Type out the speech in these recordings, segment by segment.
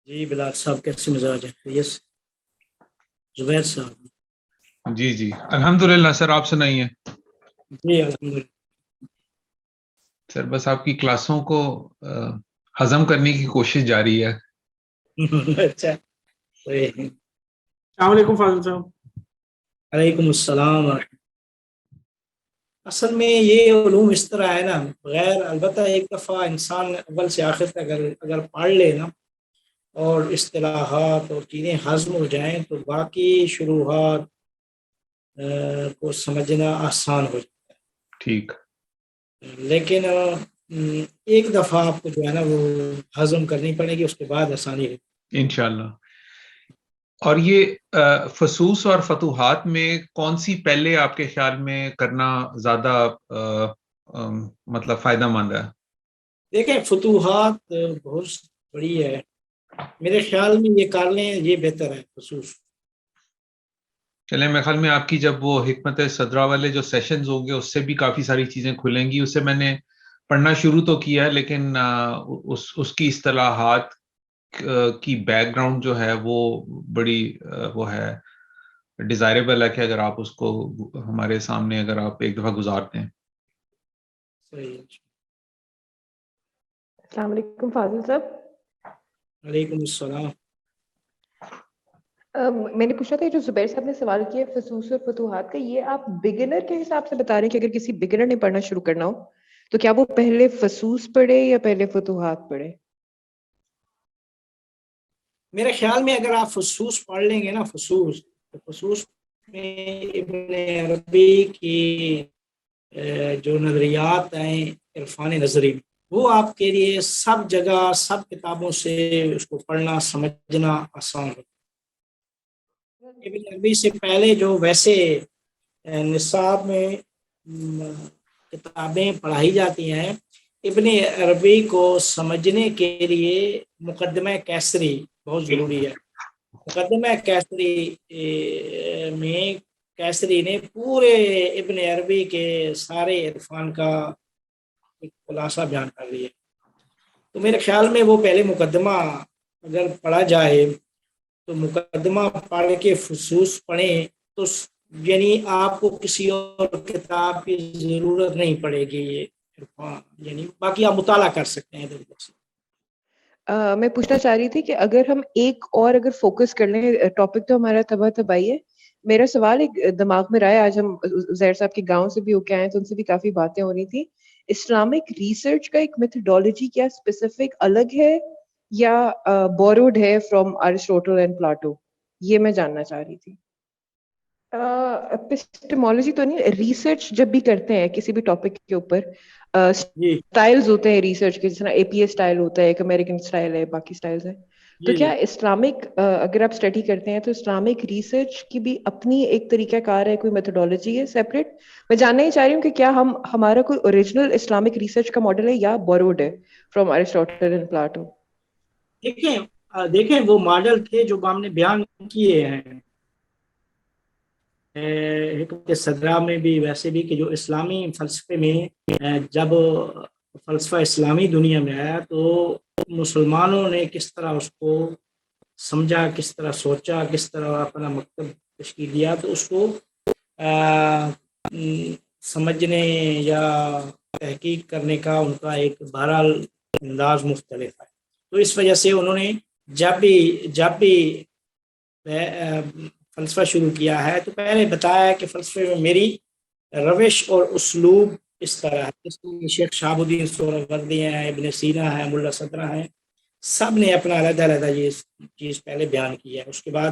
جی بلال صاحب کیسے مزاج ہے؟ یس زبیر صاحب. جی جی الحمدللہ سر، آپ سنائیے. جی الحمد سر بس آپ کی کلاسوں کو ہضم کرنے کی کوشش جاری ہے. للہ. اچھا. السلام علیکم فاضل صاحب. وعلیکم السلام ورحمۃ. اصل میں یہ علوم اس طرح ہے نا، غیر البتہ ایک دفعہ انسان اول سے آخر تک اگر پڑھ لے نا اور اصطلاحات اور چیزیں ہضم ہو جائیں تو باقی شروحات کو سمجھنا آسان ہو جائے. ٹھیک. لیکن ایک دفعہ آپ کو جو ہے نا وہ ہضم کرنی پڑے گی، اس کے بعد آسانی ہے انشاءاللہ. اور یہ فصوص اور فتوحات میں کون سی پہلے آپ کے خیال میں کرنا زیادہ مطلب فائدہ مند ہے؟ دیکھیں فتوحات بہت بڑی ہے، میرے خیال میں یہ کر لیں یہ بہتر ہے. خصوص چلیں، میرے خیال میں آپ کی جب وہ حکمت صدرہ والے جو سیشنز ہوں گے اس سے بھی کافی ساری چیزیں کھلیں گی. اسے میں نے پڑھنا شروع تو کیا ہے، لیکن اس کی اصطلاحات کی بیک گراؤنڈ جو ہے وہ بڑی وہ ہے ڈیزائریبل ہے کہ اگر آپ اس کو ہمارے سامنے اگر آپ ایک دفعہ گزارتے ہیں. صحیح. السلام علیکم فاضل صاحب. وعلیکم السلام. میں نے پوچھا تھا جو زبیر صاحب نے سوال کیا فصوص اور فتوحات کا، یہ آپ بگنر کے حساب سے بتا رہے ہیں کہ اگر کسی بگنر نے پڑھنا شروع کرنا ہو تو کیا وہ پہلے فصوص پڑھے یا پہلے فتوحات پڑھے؟ میرے خیال میں اگر آپ فصوص پڑھ لیں گے نا، فصوص تو فصوص میں ابن عربی کی جو نظریات ہیں عرفان نظری، وہ آپ کے لیے سب جگہ سب کتابوں سے اس کو پڑھنا سمجھنا آسان ہو. ابن عربی سے پہلے جو ویسے نصاب میں کتابیں پڑھائی جاتی ہیں، ابن عربی کو سمجھنے کے لیے مقدمہ کیسری بہت ضروری ہے. مقدمہ کیسری میں کیسری نے پورے ابن عربی کے سارے عرفان کا ایک خلاصہ بیان کر لیا. تو میرے خیال میں وہ پہلے مقدمہ اگر پڑھا جائے تو مقدمہ پڑھ کے فصوص پڑھیں تو یعنی آپ کو کسی اور کتاب کی ضرورت نہیں پڑے گی. یہ عرفان یعنی باقی آپ مطالعہ کر سکتے ہیں ادھر ادھر سے. میں پوچھنا چاہ رہی تھی کہ اگر ہم ایک اور اگر فوکس کر لیں، ٹاپک تو ہمارا تباہ تباہی ہے، میرا سوال ایک دماغ میں رہا ہے، آج ہم زہر صاحب کے گاؤں سے بھی ہو کے آئے تو ان سے بھی کافی باتیں ہو رہی تھی. اسلامک ریسرچ کا ایک میتھڈولوجی کیا اسپیسیفک الگ ہے یا بوروڈ ہے فرام ارسطوٹل اینڈ پلاٹو؟ یہ میں جاننا چاہ رہی تھی. ایپسٹمولوجی تو نہیں، ریسرچ جب بھی کرتے ہیں کسی بھی ٹاپک کے اوپر جی سٹائلز ہوتے ہیں ریسرچ کے، جس طرح اے پی اے سٹائل ہوتا ہے، ایک امریکن سٹائل ہے، باقی سٹائلز ہیں. تو جی کیا اسلامک اگر آپ اسٹڈی کرتے ہیں تو اسلامک ریسرچ کی بھی اپنی ایک طریقہ کار ہے، کوئی میتھڈولوجی ہے سیپریٹ؟ میں جاننا ہی چاہ رہی ہوں کہ کیا ہمارا کوئی اوریجنل اسلامک ریسرچ کا ماڈل ہے یا بوروڈ ہے فرام ارسطوٹل اینڈ پلاٹو؟ دیکھیں وہ ماڈل تھے جو ہم نے بیان کیے ہیں حکمت صدرہ میں بھی، ویسے بھی کہ جو اسلامی فلسفے میں جب فلسفہ اسلامی دنیا میں آیا تو مسلمانوں نے کس طرح اس کو سمجھا، کس طرح سوچا، کس طرح اپنا مکتب تشکیل دیا، تو اس کو سمجھنے یا تحقیق کرنے کا ان کا ایک بہرحال انداز مختلف ہے. تو اس وجہ سے انہوں نے جب بھی فلسفہ شروع کیا ہے تو پہلے بتایا کہ فلسفے میں میری روش اور اسلوب اس طرح ہے. جس میں شیخ شہاب الدین سہروردی ہیں، ابن سینا ہے، ملا صدرہ ہیں، سب نے اپنا علیحدہ علیحدہ یہ چیز پہلے بیان کی ہے. اس کے بعد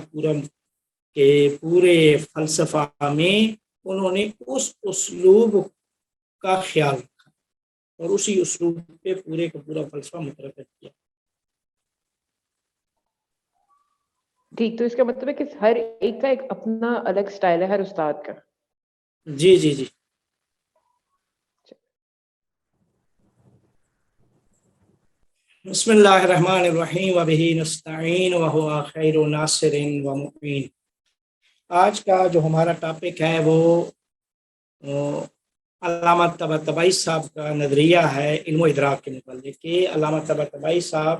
پورے فلسفہ میں انہوں نے اس اسلوب کا خیال رکھا اور اسی اسلوب پہ پورے کا پورا فلسفہ مترتب کیا. ٹھیک، تو اس کا مطلب ہے کہ ہر ایک کا ایک اپنا الگ سٹائل ہے ہر استاد کا. جی جی جی. بسم اللہ الرحمن الرحیم وبہ نستعین وہو خیر ناصر و معین. آج کا جو ہمارا ٹاپک ہے وہ علامہ طباطبائی صاحب کا نظریہ ہے علم و ادراک کے متعلق. کہ علامہ طباطبائی صاحب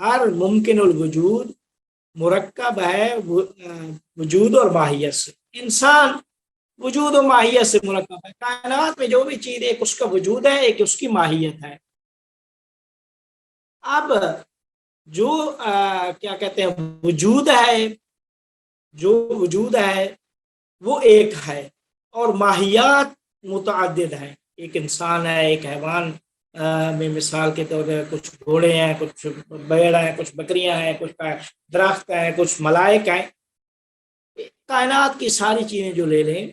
ہر ممکن الوجود مرکب ہے وجود اور ماہیت سے. انسان وجود و ماہیت سے مرکب ہے. کائنات میں جو بھی چیز ایک اس کا وجود ہے, ایک اس کی ماہیت ہے. اب جو کیا کہتے ہیں وجود ہے, جو وجود ہے وہ ایک ہے اور ماہیات متعدد ہیں. ایک انسان ہے, ایک حیوان میں مثال کے طور پر کچھ گھوڑے ہیں, کچھ بیڑ ہیں, کچھ بکریاں ہیں, کچھ درخت ہیں, کچھ ملائک ہیں. کائنات کی ساری چیزیں جو لے لیں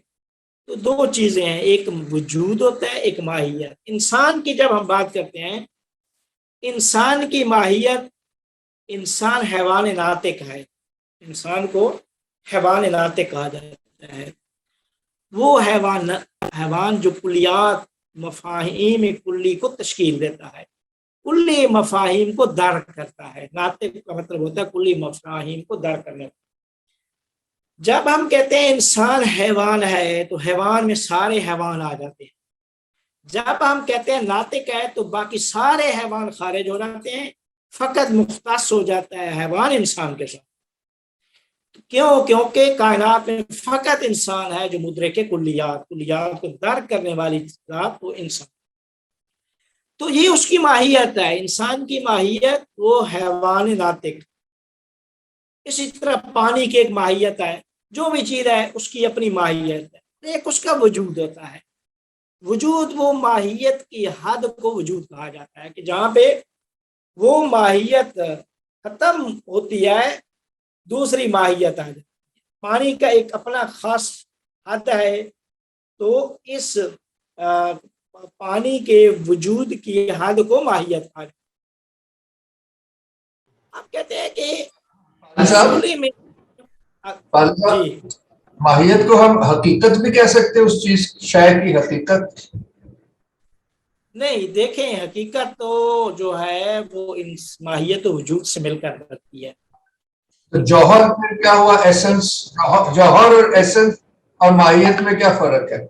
تو دو چیزیں ہیں, ایک وجود ہوتا ہے, ایک ماہیت. انسان کی جب ہم بات کرتے ہیں, انسان کی ماہیت, انسان حیوان ناطق ہے. انسان کو حیوان ناطق کہا جاتا ہے. وہ حیوان جو کلیات مفاہیم کلی کو تشکیل دیتا ہے, کلی مفاہیم کو درک کرتا ہے. ناطق کا مطلب ہوتا ہے کلی مفاہیم کو درک کرنے. جب ہم کہتے ہیں انسان حیوان ہے تو حیوان میں سارے حیوان آ جاتے ہیں. جب ہم کہتے ہیں ناطق ہے تو باقی سارے حیوان خارج ہو جاتے ہیں, فقط مختص ہو جاتا ہے حیوان انسان کے ساتھ. کیوں؟ کیونکہ کائنات میں فقط انسان ہے جو مدرک کلیات کو درک کرنے والی ذات, وہ انسان. تو یہ اس کی ماہیت ہے. انسان کی ماہیت وہ حیوان ناطق. اسی طرح پانی کی ایک ماہیت ہے, جو بھی چیز ہے اس کی اپنی ماہیت ہے, ایک اس کا وجود ہوتا ہے. وجود وہ ماہیت کی حد کو وجود کہا جاتا ہے کہ جہاں پہ وہ ماہیت ختم ہوتی ہے دوسری ماہیت آ جاتی ہے. پانی کا ایک اپنا خاص حد ہے, تو اس پانی کے وجود کی حد کو ماہیت کہا جاتا ہے. آپ کہتے ہیں کہ اصولی میں جی ماہیت کو ہم حقیقت بھی کہہ سکتے ہیں, اس چیز شے کی حقیقت؟ نہیں, دیکھیں حقیقت تو جو ہے وہ ماہیت و وجود سے مل کر رہتی ہے. تو جوہر میں کیا ہوا, ایسنس, جوہر اور ایسنس اور ماہیت میں کیا فرق ہے؟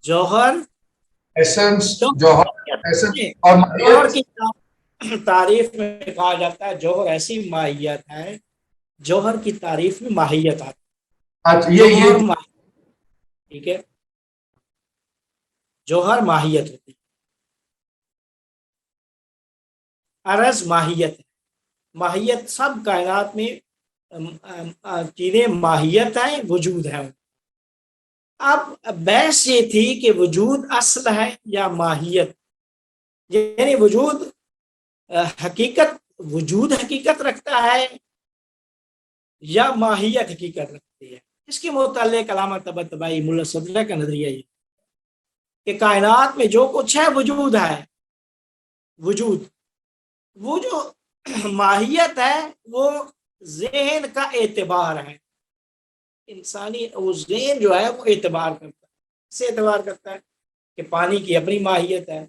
جوہر ایسنس, جوہر, ایسنس اور جوہر ماہیت. کی تعریف میں کہا جاتا ہے جوہر ایسی ماہیت ہے, جوہر کی تعریف میں ماہیت آتی ہے. جوہر ماہیت, ٹھیک ہے, جوہر ماہیت ہوتی ہے, عرض ماہیت ہے. ماہیت سب کائنات میں چیزیں ماہیت ہیں, وجود ہے. اب بحث یہ تھی کہ وجود اصل ہے یا ماہیت, یعنی وجود حقیقت, وجود حقیقت رکھتا ہے یا ماہیت حقیقت رکھتی ہے. اس کے متعلق علامہ طباطبائی ملا صدرہ کا نظریہ یہ کہ کائنات میں جو کچھ ہے وجود ہے. وجود, وہ جو ماہیت ہے وہ ذہن کا اعتبار ہے. انسانی وہ ذہن جو ہے وہ اعتبار کرتا ہے. اس سے اعتبار کرتا ہے کہ پانی کی اپنی ماہیت ہے,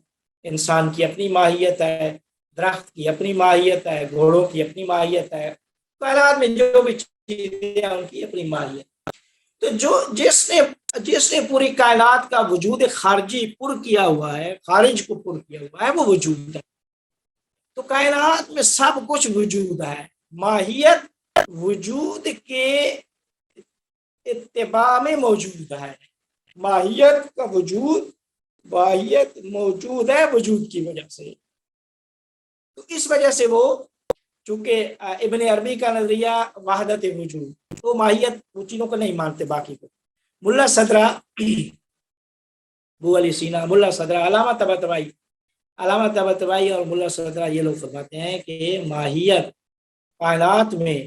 انسان کی اپنی ماہیت ہے, درخت کی اپنی ماہیت ہے, گھوڑوں کی اپنی ماہیت ہے, کائنات میں جو بھی چیزیں ہیں ان کی اپنی ماہیت. تو جس نے پوری کائنات کا وجود خارجی پر کیا ہوا ہے, خارج کو پر کیا ہوا ہے, وہ وجود ہے. تو کائنات میں سب کچھ وجود ہے. ماہیت وجود کے اتباع میں موجود ہے. ماہیت کا وجود, ماہیت موجود ہے وجود کی وجہ سے. تو اس وجہ سے وہ, چونکہ ابن عربی کا نظریہ وحدت وجود, تو ماہیت وہ چیزوں کو نہیں مانتے باقی کو. ملا صدرہ, ابو علی سینا, ملا صدرہ, علامہ طباطبائی اور ملا صدرہ یہ لوگ فرماتے ہیں کہ ماہیت کائنات میں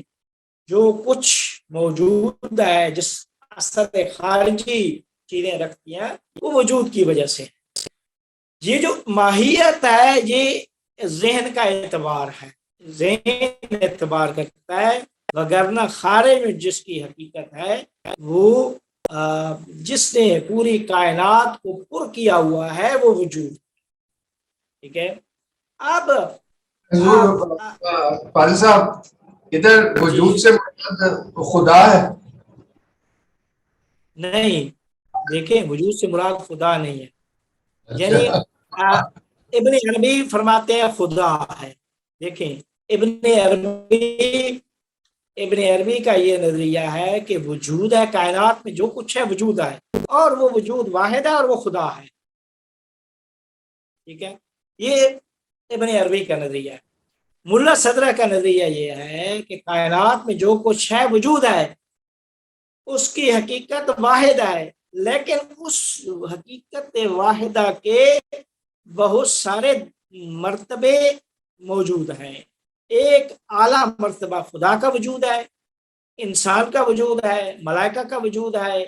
جو کچھ موجود ہے, جس اثر خارجی چیزیں رکھتی ہیں, وہ وجود کی وجہ سے. یہ جو ماہیت ہے یہ ذہن کا اعتبار ہے, ذہن اعتبار کرتا ہے, وگرنہ خارج میں جس کی حقیقت ہے وہ جس نے پوری کائنات کو پر کیا ہوا ہے وہ وجود. ٹھیک ہے. اب قاضی صاحب, ادھر وجود سے مراد خدا ہے؟ نہیں, دیکھیں وجود سے مراد خدا نہیں ہے. یعنی ابن عربی فرماتے ہیں خدا ہے, دیکھیں ابن عربی کا یہ نظریہ ہے کہ وجود ہے، کائنات میں جو کچھ ہے وجود ہے، اور وہ وجود واحد ہے اور وہ خدا ہے. ٹھیک ہے، یہ ابن عربی کا نظریہ ہے. ملا صدرہ کا نظریہ یہ ہے کہ کائنات میں جو کچھ ہے وجود ہے، اس کی حقیقت واحد ہے، لیکن اس حقیقت واحدہ کے بہت سارے مرتبے موجود ہیں. ایک اعلیٰ مرتبہ خدا کا وجود ہے، انسان کا وجود ہے، ملائکہ کا وجود ہے،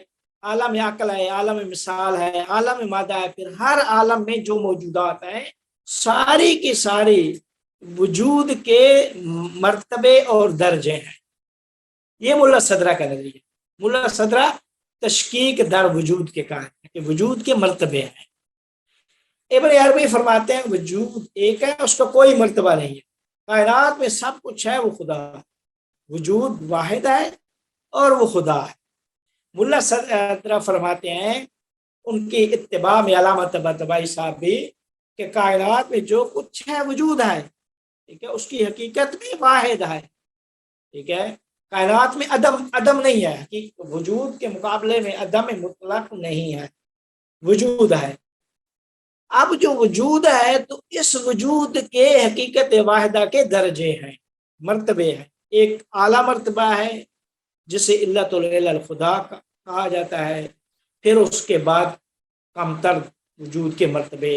عالم عقل ہے، عالم مثال ہے، عالم مادہ ہے. پھر ہر عالم میں جو موجودات ہیں ساری کی ساری وجود کے مرتبے اور درجے ہیں. یہ ملا صدرہ کا نظریہ. ملا صدرہ تشکیک در وجود کے قائل ہے کہ وجود کے مرتبے ہیں. ابن عربی فرماتے ہیں وجود ایک ہے، اس کا کوئی مرتبہ نہیں ہے، کائنات میں سب کچھ ہے، وہ خدا ہے، وجود واحد ہے اور وہ خدا ہے. ملا صدرہ فرماتے ہیں ان کی اتباع میں علامہ طباطبائی صاحب بھی کہ کائنات میں جو کچھ ہے وجود ہے، ٹھیک ہے، اس کی حقیقت بھی واحد ہے. ٹھیک ہے، کائنات میں عدم نہیں ہے، وجود کے مقابلے میں عدم مطلق نہیں ہے، وجود ہے. اب جو وجود ہے تو اس وجود کے حقیقت واحدہ کے درجے ہیں، مرتبے ہیں. ایک اعلیٰ مرتبہ ہے جسے علت الخدا کہا جاتا ہے. پھر اس کے بعد کم تر وجود کے مرتبے،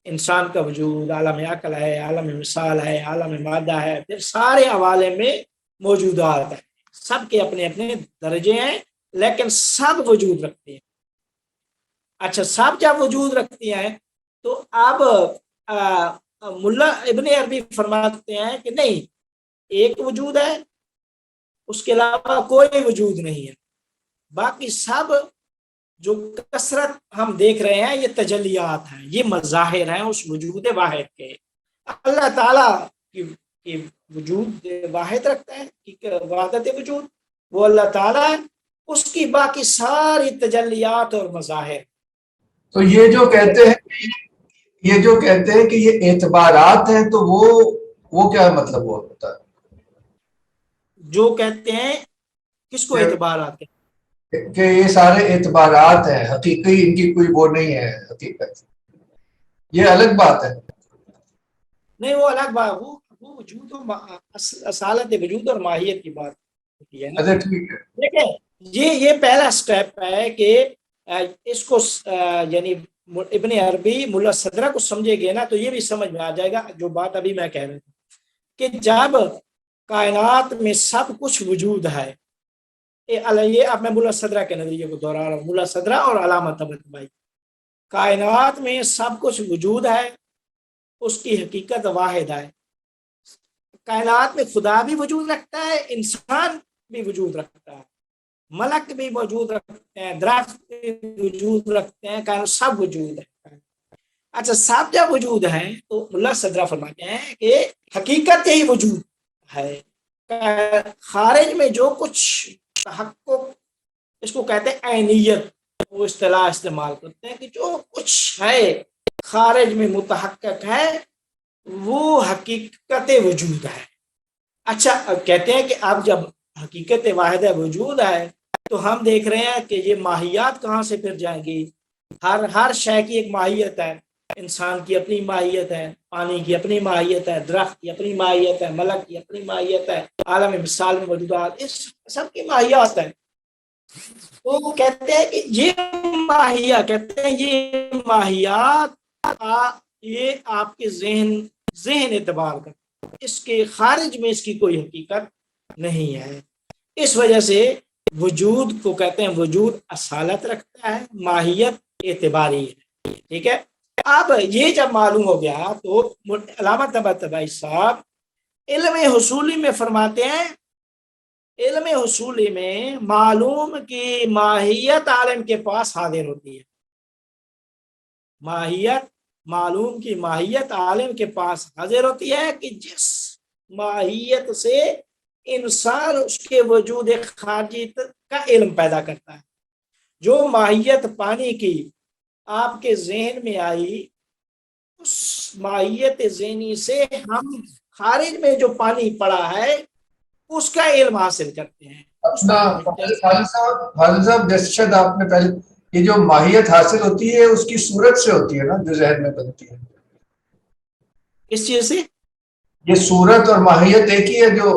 انسان کا وجود، عالم عقل ہے، عالم مثال ہے، عالم مادہ ہے. پھر سارے عوالم میں موجودات ہیں، سب کے اپنے اپنے درجے ہیں، لیکن سب وجود رکھتے ہیں. اچھا، سب جب وجود رکھتی ہیں تو اب ملا ابن عربی فرماتے ہیں کہ نہیں، ایک وجود ہے، اس کے علاوہ کوئی وجود نہیں ہے. باقی سب جو کثرت ہم دیکھ رہے ہیں یہ تجلیات ہیں، یہ مظاہر ہیں اس وجود واحد کے. اللہ تعالیٰ کی وجود واحد رکھتا ہے، وحدت وجود وہ اللہ تعالیٰ ہے، اس کی باقی ساری تجلیات اور مظاہر. تو یہ جو کہتے ہیں کہ یہ اعتبارات ہیں، تو وہ کیا مطلب وہ ہوتا ہے؟ جو کہتے ہیں کس کو اعتبارات ہیں؟ کہ یہ سارے اعتبارات ہیں، حقیقی ان کی کوئی وہ نہیں ہے حقیقت، یہ الگ بات ہے. نہیں، وہ الگ بات، وہ وجود و اصالت وجود اور ماہیت کی بات ہوتی ہے نا. اچھا ٹھیک ہے، دیکھیں یہ پہلا سٹیپ ہے کہ اس کو یعنی ابن عربی ملا صدرہ کو سمجھے گے نا تو یہ بھی سمجھ میں آ جائے گا جو بات ابھی میں کہہ رہا تھا کہ جب کائنات میں سب کچھ وجود ہے. یہ اب میں ملا صدرہ کے نظریے کو دہرا رہا ہوں، ملا صدرہ اور علامہ طباطبائی. کائنات میں سب کچھ وجود ہے، اس کی حقیقت واحد ہے. کائنات میں خدا بھی وجود رکھتا ہے، انسان بھی وجود رکھتا ہے، ملک بھی موجود رکھتے ہیں، درخت بھی وجود رکھتے ہیں، کائنات سب وجود ہے. اچھا، سب جب وجود ہیں تو ملا صدرہ فرماتے ہیں کہ حقیقت یہی وجود ہے. خارج میں جو کچھ تحقق، اس کو کہتے ہیں عینیت، وہ اصطلاح استعمال کرتے ہیں کہ جو کچھ ہے خارج میں متحقق ہے وہ حقیقت وجود ہے. اچھا، کہتے ہیں کہ اب جب حقیقت واحد وجود ہے تو ہم دیکھ رہے ہیں کہ یہ ماہیات کہاں سے پھر جائیں گی. ہر شے کی ایک ماہیت ہے، انسان کی اپنی ماہیت ہے، پانی کی اپنی ماہیت ہے، درخت کی اپنی ماہیت ہے، ملک کی اپنی ماہیت ہے، عالم مثال میں موجودات، اس سب کی ماہیات ہے. تو وہ کہتے ہیں کہ یہ ماہیات یہ آپ کے ذہن اعتبار کا، اس کے خارج میں اس کی کوئی حقیقت نہیں ہے. اس وجہ سے وجود کو کہتے ہیں وجود اصالت رکھتا ہے، ماہیت اعتباری ہے. ٹھیک ہے، اب یہ جب معلوم ہو گیا تو علامہ طباطبائی صاحب علم حصولی میں فرماتے ہیں، علم حصولی میں معلوم کی ماہیت عالم کے پاس حاضر ہوتی ہے. معلوم کی ماہیت عالم کے پاس حاضر ہوتی ہے کہ جس ماہیت سے انسان اس کے وجود خارجی کا علم پیدا کرتا ہے. جو ماہیت پانی کی آپ کے ذہن میں آئی، اس ماہیت ذہنی سے ہم خارج میں جو پانی پڑا ہے اس کا علم حاصل کرتے ہیں. اپنا فاضل صاحب جیسے شاید آپ نے پہلے یہ جو ماہیت حاصل ہوتی ہے اس کی صورت سے ہوتی ہے نا جو ذہن میں بنتی ہے. کس چیز سے؟ یہ صورت اور ماہیت ایک ہی ہے جو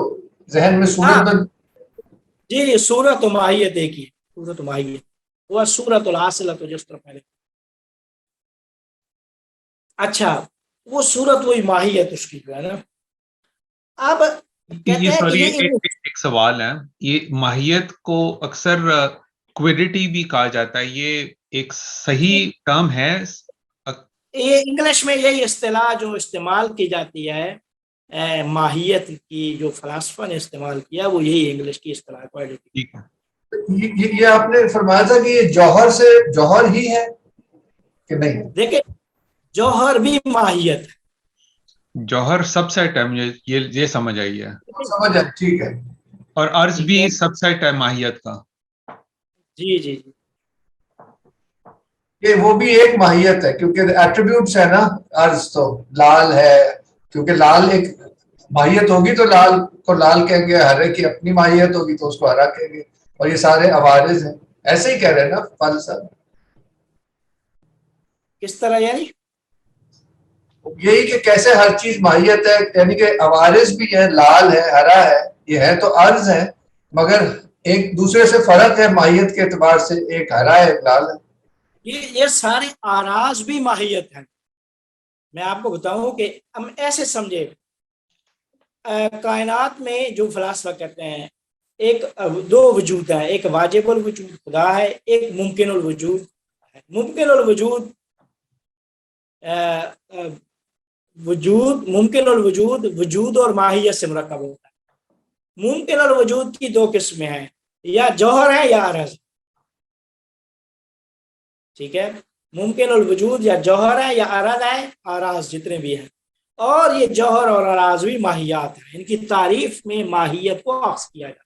ذہن میں صورت بن. جی صورت و ماہیت ایک ہی ہے. صورت و ماہیت وہ صورت الحاصلۃ جس طرح پہلے. اچھا وہ صورت وہی ماہیت اس کی جو ہے نا. اب یہ سوری ایک سوال ہے. یہ ماہیت کو اکثر کوئڈٹی بھی کہا جاتا ہے، یہ ایک صحیح ٹرم ہے؟ یہ انگلش میں یہی اصطلاح جو استعمال کی جاتی ہے ماہیت کی، جو فلاسفہ نے استعمال کیا وہ یہی انگلش کی اصطلاح کوئڈٹی. یہ آپ نے فرمایا تھا کہ یہ جوہر سے جوہر ہی ہے کہ نہیں؟ دیکھیں جوہر بھی ماہیت ہے. جوہر سب سیٹ ہے، مجھے یہ سمجھ آئی ہے. سمجھ آئی، ٹھیک ہے. اور عرض بھی سب سیٹ ہے ماہیت کا. جی جی جی یہ وہ بھی ایک ماہیت ہے کیونکہ ایٹریبیوٹس ہے نا. عرض تو لال ہے، کیونکہ لال ایک ماہیت ہوگی تو لال کو لال کہیں گے، ہرے کی اپنی ماہیت ہوگی تو اس کو ہرا کہیں گے، اور یہ سارے عوارض ہیں. ایسے ہی کہہ رہے ہیں نا فاضل صاحب؟ کس طرح یعنی؟ یہی کہ کیسے ہر چیز ماہیت ہے، یعنی کہ عوارض بھی ہے، لال ہے، ہرا ہے، یہ ہے تو عرض ہے، مگر ایک دوسرے سے فرق ہے ماہیت کے اعتبار سے، ایک ہرا ہے ایک لال ہے. یہ سارے آراز بھی ماہیت ہیں. میں آپ کو بتاؤں کہ ہم ایسے سمجھے کائنات میں جو فلاسفہ کہتے ہیں ایک دو وجود ہے، ایک واجب الوجود خدا ہے، ایک ممکن الوجود ہے. ممکن الوجود ممکن الوجود وجود اور ماہیت سے مرکب ہوتا ہے. ممکن الوجود کی دو قسمیں ہیں، یا جوہر ہے یا عرض. ٹھیک ہے، ممکن الوجود یا جوہر ہے یا عرض ہے، آراز جتنے بھی ہیں. اور یہ جوہر اور اراز بھی ماہیات ہیں، ان کی تعریف میں ماہیت کو اخذ کیا جاتا ہے.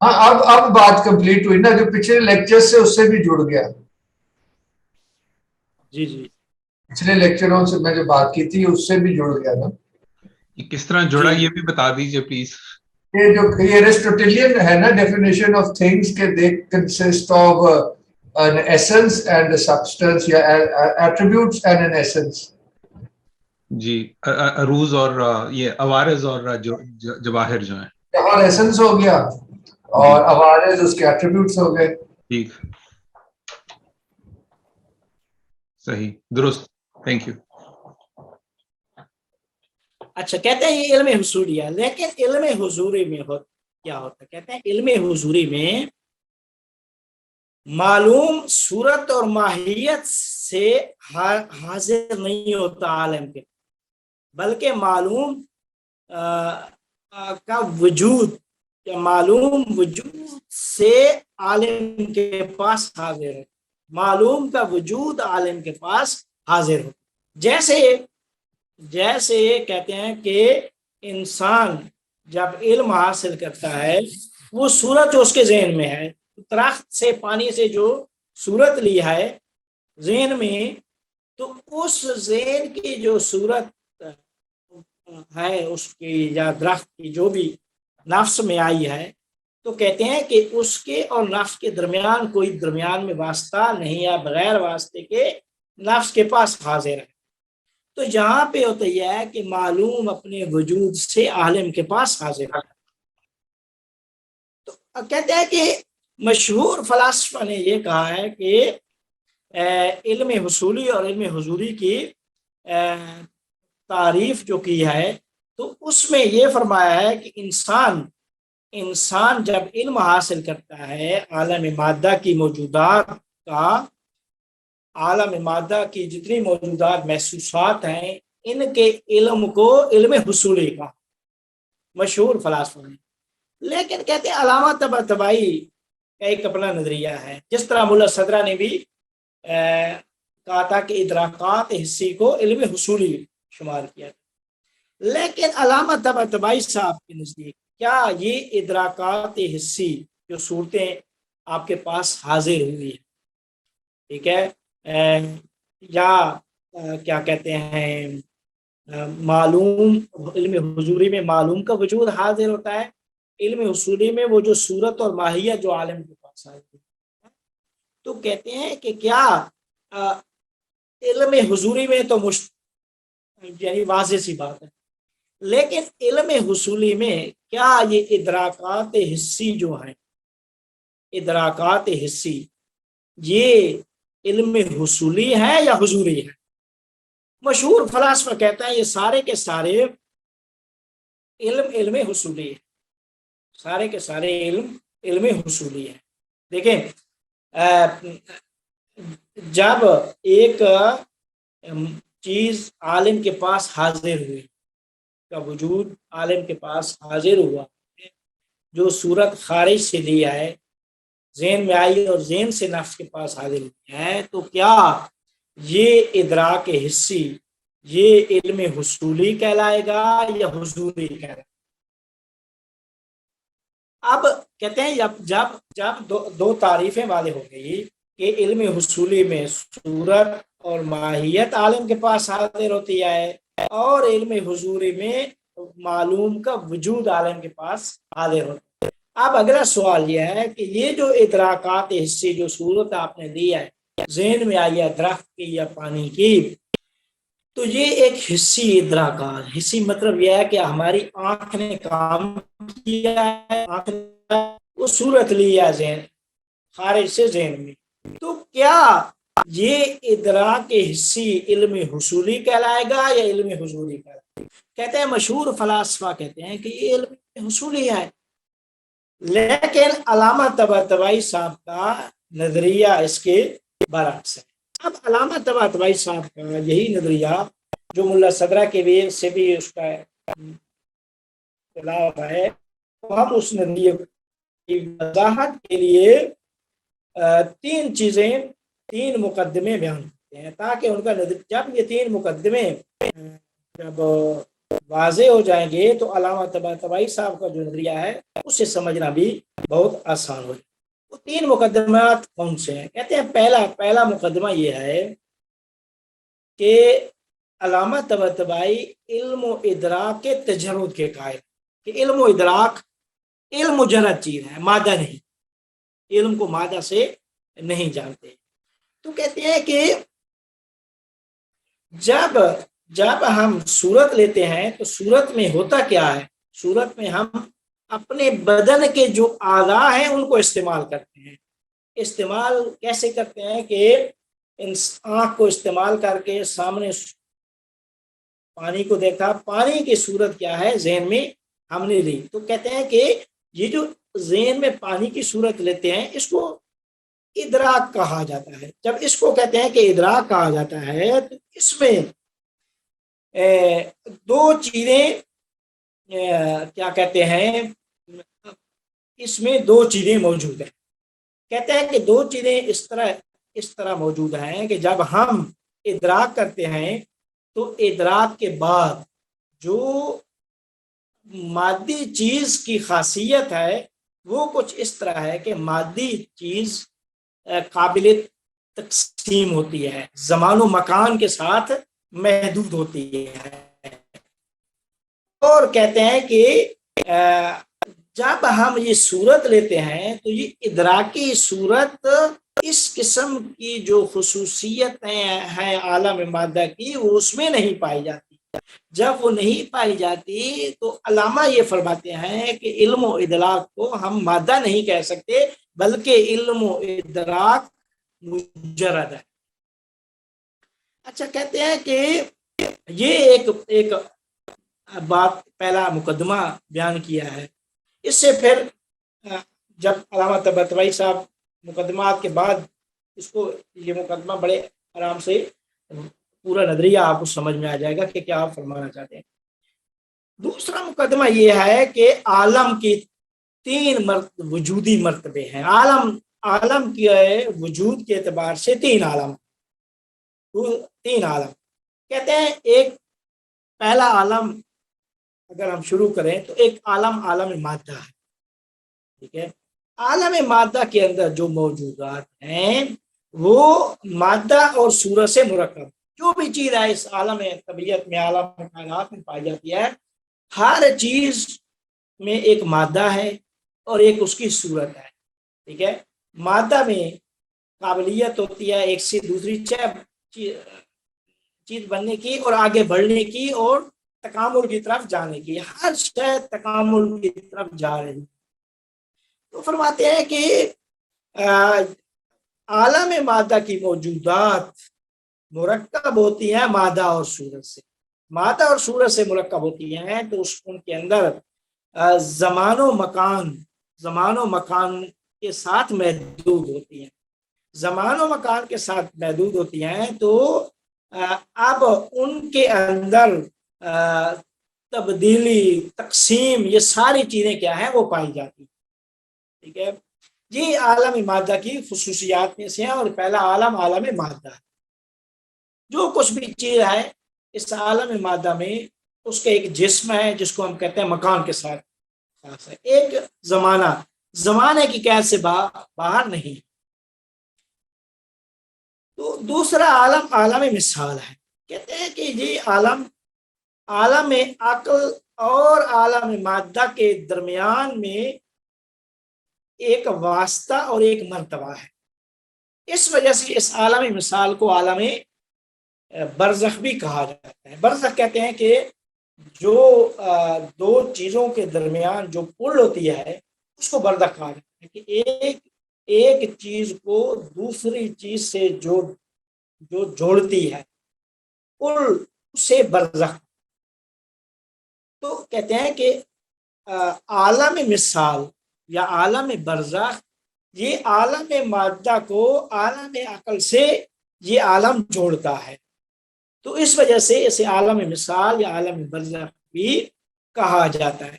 ہاں اب بات کمپلیٹ ہوئی نا، جو پچھلے لیکچر سے اس سے بھی جڑ گیا. جی جی پچھلے لیکچروں سے میں جو بات کی تھی اس سے بھی جڑ گیا نا. یہ کس طرح جڑا یہ بھی بتا دیجئے پلیز. یہ جو یہ ایرسٹوٹیلین ہے نا ڈیفینیشن آف تھنگس کے they consist of an essence and a substance یا attributes and an essence. جی عروض اور یہ عوارض اور جواہر جو ہیں. جوہر ایسنس ہو گیا اور عوارض اس کے ایٹریبیوٹس ہو گئے. ٹھیک، صحیح، درست، تھینک یو. اچھا کہتے ہیں یہ علم حضوری ہے، لیکن علم حضوری میں کیا ہوتا ہے؟ کہتے ہیں علم حضوری میں معلوم صورت اور ماہیت سے حاضر نہیں ہوتا عالم کے، بلکہ معلوم کا وجود یا معلوم وجود سے عالم کے پاس حاضر ہے. معلوم کا وجود عالم کے پاس حاضر ہو. جیسے کہتے ہیں کہ انسان جب علم حاصل کرتا ہے وہ صورت جو اس کے ذہن میں ہے، درخت سے پانی سے جو صورت لی ہے ذہن میں، تو اس ذہن کی جو صورت ہے اس کی یا درخت کی جو بھی نفس میں آئی ہے، تو کہتے ہیں کہ اس کے اور نفس کے درمیان کوئی درمیان میں واسطہ نہیں ہے، بغیر واسطے کے نفس کے پاس حاضر ہے. تو یہاں پہ ہوتا یہ ہے کہ معلوم اپنے وجود سے عالم کے پاس حاضر ہے. تو کہتے ہیں کہ مشہور فلاسفہ نے یہ کہا ہے کہ علم حصولی اور علم حضوری کی تعریف جو کی ہے تو اس میں یہ فرمایا ہے کہ انسان جب علم حاصل کرتا ہے عالم مادہ کی موجودات کا، عالم مادہ کی جتنی موجودات محسوسات ہیں ان کے علم کو علم حصولی کا مشہور فلاسفہ نے. لیکن کہتے ہیں علامہ طباطبائی کا ایک اپنا نظریہ ہے، جس طرح ملا صدرہ نے بھی کہا تھا کہ ادراکات حسی کو علم حصولی شمار کیا تھا. لیکن علامہ طباطبائی صاحب کے نزدیک کیا یہ ادراکات حسی جو صورتیں آپ کے پاس حاضر ہوئی ہیں، ٹھیک ہے، یا کیا کہتے ہیں معلوم علم حضوری میں معلوم کا وجود حاضر ہوتا ہے، علم حصولی میں وہ جو صورت اور ماہیت جو عالم کے پاس آئی ہے. تو کہتے ہیں کہ کیا علم حضوری میں تو یعنی واضح سی بات ہے، لیکن علم حصولی میں کیا یہ ادراکات حسی جو ہیں، ادراکات حسی یہ علم حصولی ہے یا حضوری ہے؟ مشہور فلاسفہ کہتا ہے یہ سارے کے سارے علم حصولی ہے، سارے کے سارے علم حصولی ہے. دیکھیں جب ایک چیز عالم کے پاس حاضر ہوئی، کا وجود عالم کے پاس حاضر ہوا، جو صورت خارج سے دی ہے، ذہن میں آئی اور ذہن سے نفس کے پاس حاضر ہوئی ہے، تو کیا یہ ادراک حسی یہ علم حصولی کہلائے گا یا حضوری کہلائے گا؟ اب کہتے ہیں جب دو تعریفیں واضح ہو گئی کہ علم حصولی میں صورت اور ماہیت عالم کے پاس حاضر ہوتی ہے، اور علم حضوری میں معلوم کا وجود عالم کے پاس حاضر ہوتا ہے. اب اگلا سوال یہ ہے کہ یہ جو ادراکات حسی جو صورت آپ نے دی ہے، ذہن میں آئی ہے درخت کی یا پانی کی، تو یہ ایک حسی ادراکات، حسی مطلب یہ ہے کہ ہماری آنکھ نے کام کیا ہے، آنکھ نے وہ صورت لی ہے ذہن خارج سے ذہن میں، تو کیا یہ ادراک حسی علم حصولی کہلائے گا یا علم حضوری کہلائے گا؟ کہتے ہیں مشہور فلاسفہ کہتے ہیں کہ یہ علم حصولی ہے، لیکن علامہ طباطبائی صاحب کا نظریہ اس کے برعکس ہے. اب علامہ طباطبائی صاحب کا یہی نظریہ جو ملا صدرہ کے بھی سے بھی اس کا خلاف ہے، ہم اس نظریے کی وضاحت کے لیے تین مقدمے بیان کرتے ہیں، تاکہ ان کا جب یہ تین مقدمے جب واضح ہو جائیں گے تو علامہ طباطبائی صاحب کا جو نظریہ ہے اسے سمجھنا بھی بہت آسان ہو جائے. وہ تین مقدمات کون سے ہیں؟ کہتے ہیں پہلا مقدمہ یہ ہے کہ علامہ طباطبائی علم و ادراک کے تجرد کے قائل، کہ علم و ادراک علم مجرد چیز ہے، مادہ نہیں، علم کو مادہ سے نہیں جانتے. تو کہتے ہیں کہ جب ہم صورت لیتے ہیں تو صورت میں ہوتا کیا ہے؟ صورت میں ہم اپنے بدن کے جو اعضاء ہیں ان کو استعمال کرتے ہیں. استعمال کیسے کرتے ہیں کہ آنکھ کو استعمال کر کے سامنے پانی کو دیکھا، پانی کی صورت کیا ہے؟ ذہن میں ہم نے لی. تو کہتے ہیں کہ یہ جو ذہن میں پانی کی صورت لیتے ہیں اس کو ادراک کہا جاتا ہے. جب اس کو کہتے ہیں کہ ادراک کہا جاتا ہے تو اس میں دو چیزیں کیا کہتے ہیں، اس میں دو چیزیں موجود ہیں. کہتے ہیں کہ دو چیزیں اس طرح موجود ہیں کہ جب ہم ادراک کرتے ہیں تو ادراک کے بعد جو مادی چیز کی خاصیت ہے وہ کچھ اس طرح ہے کہ مادی چیز قابل تقسیم ہوتی ہے، زمان و مکان کے ساتھ محدود ہوتی ہے. اور کہتے ہیں کہ جب ہم یہ صورت لیتے ہیں تو یہ ادراکی صورت اس قسم کی جو خصوصیتیں ہیں عالم مادہ کی وہ اس میں نہیں پائی جاتی. جب وہ نہیں پائی جاتی تو علامہ یہ فرماتے ہیں کہ علم و ادراک کو ہم مادہ نہیں کہہ سکتے بلکہ علم و ادراک مجرد ہے. اچھا، کہتے ہیں کہ یہ ایک بات پہلا مقدمہ بیان کیا ہے. اس سے پھر جب علامہ طباطبائی صاحب مقدمات کے بعد اس کو یہ مقدمہ بڑے آرام سے پورا نظریہ آپ کو سمجھ میں آ جائے گا کہ کیا آپ فرمانا چاہتے ہیں. دوسرا مقدمہ یہ ہے کہ عالم کی تین وجودی مرتبے ہیں. عالم کے وجود کے اعتبار سے تین عالم کہتے ہیں. ایک پہلا عالم اگر ہم شروع کریں تو ایک عالم مادہ ہے. ٹھیک ہے، عالم مادہ کے اندر جو موجودات ہیں وہ مادہ اور صورت سے مرکب. جو بھی چیز ہے اس عالم طبیعت میں، عالم کائنات میں پائی جاتی ہے، ہر چیز میں ایک مادہ ہے اور ایک اس کی صورت ہے. ٹھیک ہے، مادہ میں قابلیت ہوتی ہے ایک سے دوسری چیز بننے کی اور آگے بڑھنے کی اور تکامل کی طرف جانے کی. ہر شے تکامل کی طرف جا رہی. تو فرماتے ہیں کہ عالم مادہ کی موجودات مرکب ہوتی ہیں مادہ اور صورت سے. مادہ اور صورت سے مرکب ہوتی ہیں تو ان کے اندر زمان و مکان کے ساتھ محدود ہوتی ہیں. زمان و مکان کے ساتھ محدود ہوتی ہیں تو اب ان کے اندر تبدیلی، تقسیم، یہ ساری چیزیں کیا ہیں وہ پائی جاتی ہیں. ٹھیک ہے، یہ عالم مادہ کی خصوصیات میں سے ہے. اور پہلا عالم عالم مادہ ہے. جو کچھ بھی چیز ہے اس عالم مادہ میں اس کا ایک جسم ہے جس کو ہم کہتے ہیں مکان کے ساتھ خاص ہے، ایک زمانے کی قید سے باہر نہیں. تو دوسرا عالم عالم مثال ہے. کہتے ہیں کہ یہ عالم عقل اور عالم مادہ کے درمیان میں ایک واسطہ اور ایک مرتبہ ہے. اس وجہ سے اس عالم مثال کو عالم برزخ بھی کہا جاتا ہے. برزخ کہتے ہیں کہ جو دو چیزوں کے درمیان جو پل ہوتی ہے اس کو برزخ کہا جاتا ہے، کہ ایک چیز کو دوسری چیز سے جو جوڑتی ہے پل، اسے برزخ. تو کہتے ہیں کہ عالم مثال یا عالم برزخ یہ عالم مادہ کو عالم عقل سے یہ عالم جوڑتا ہے. تو اس وجہ سے اسے عالم مثال یا عالم برزخ بھی کہا جاتا ہے.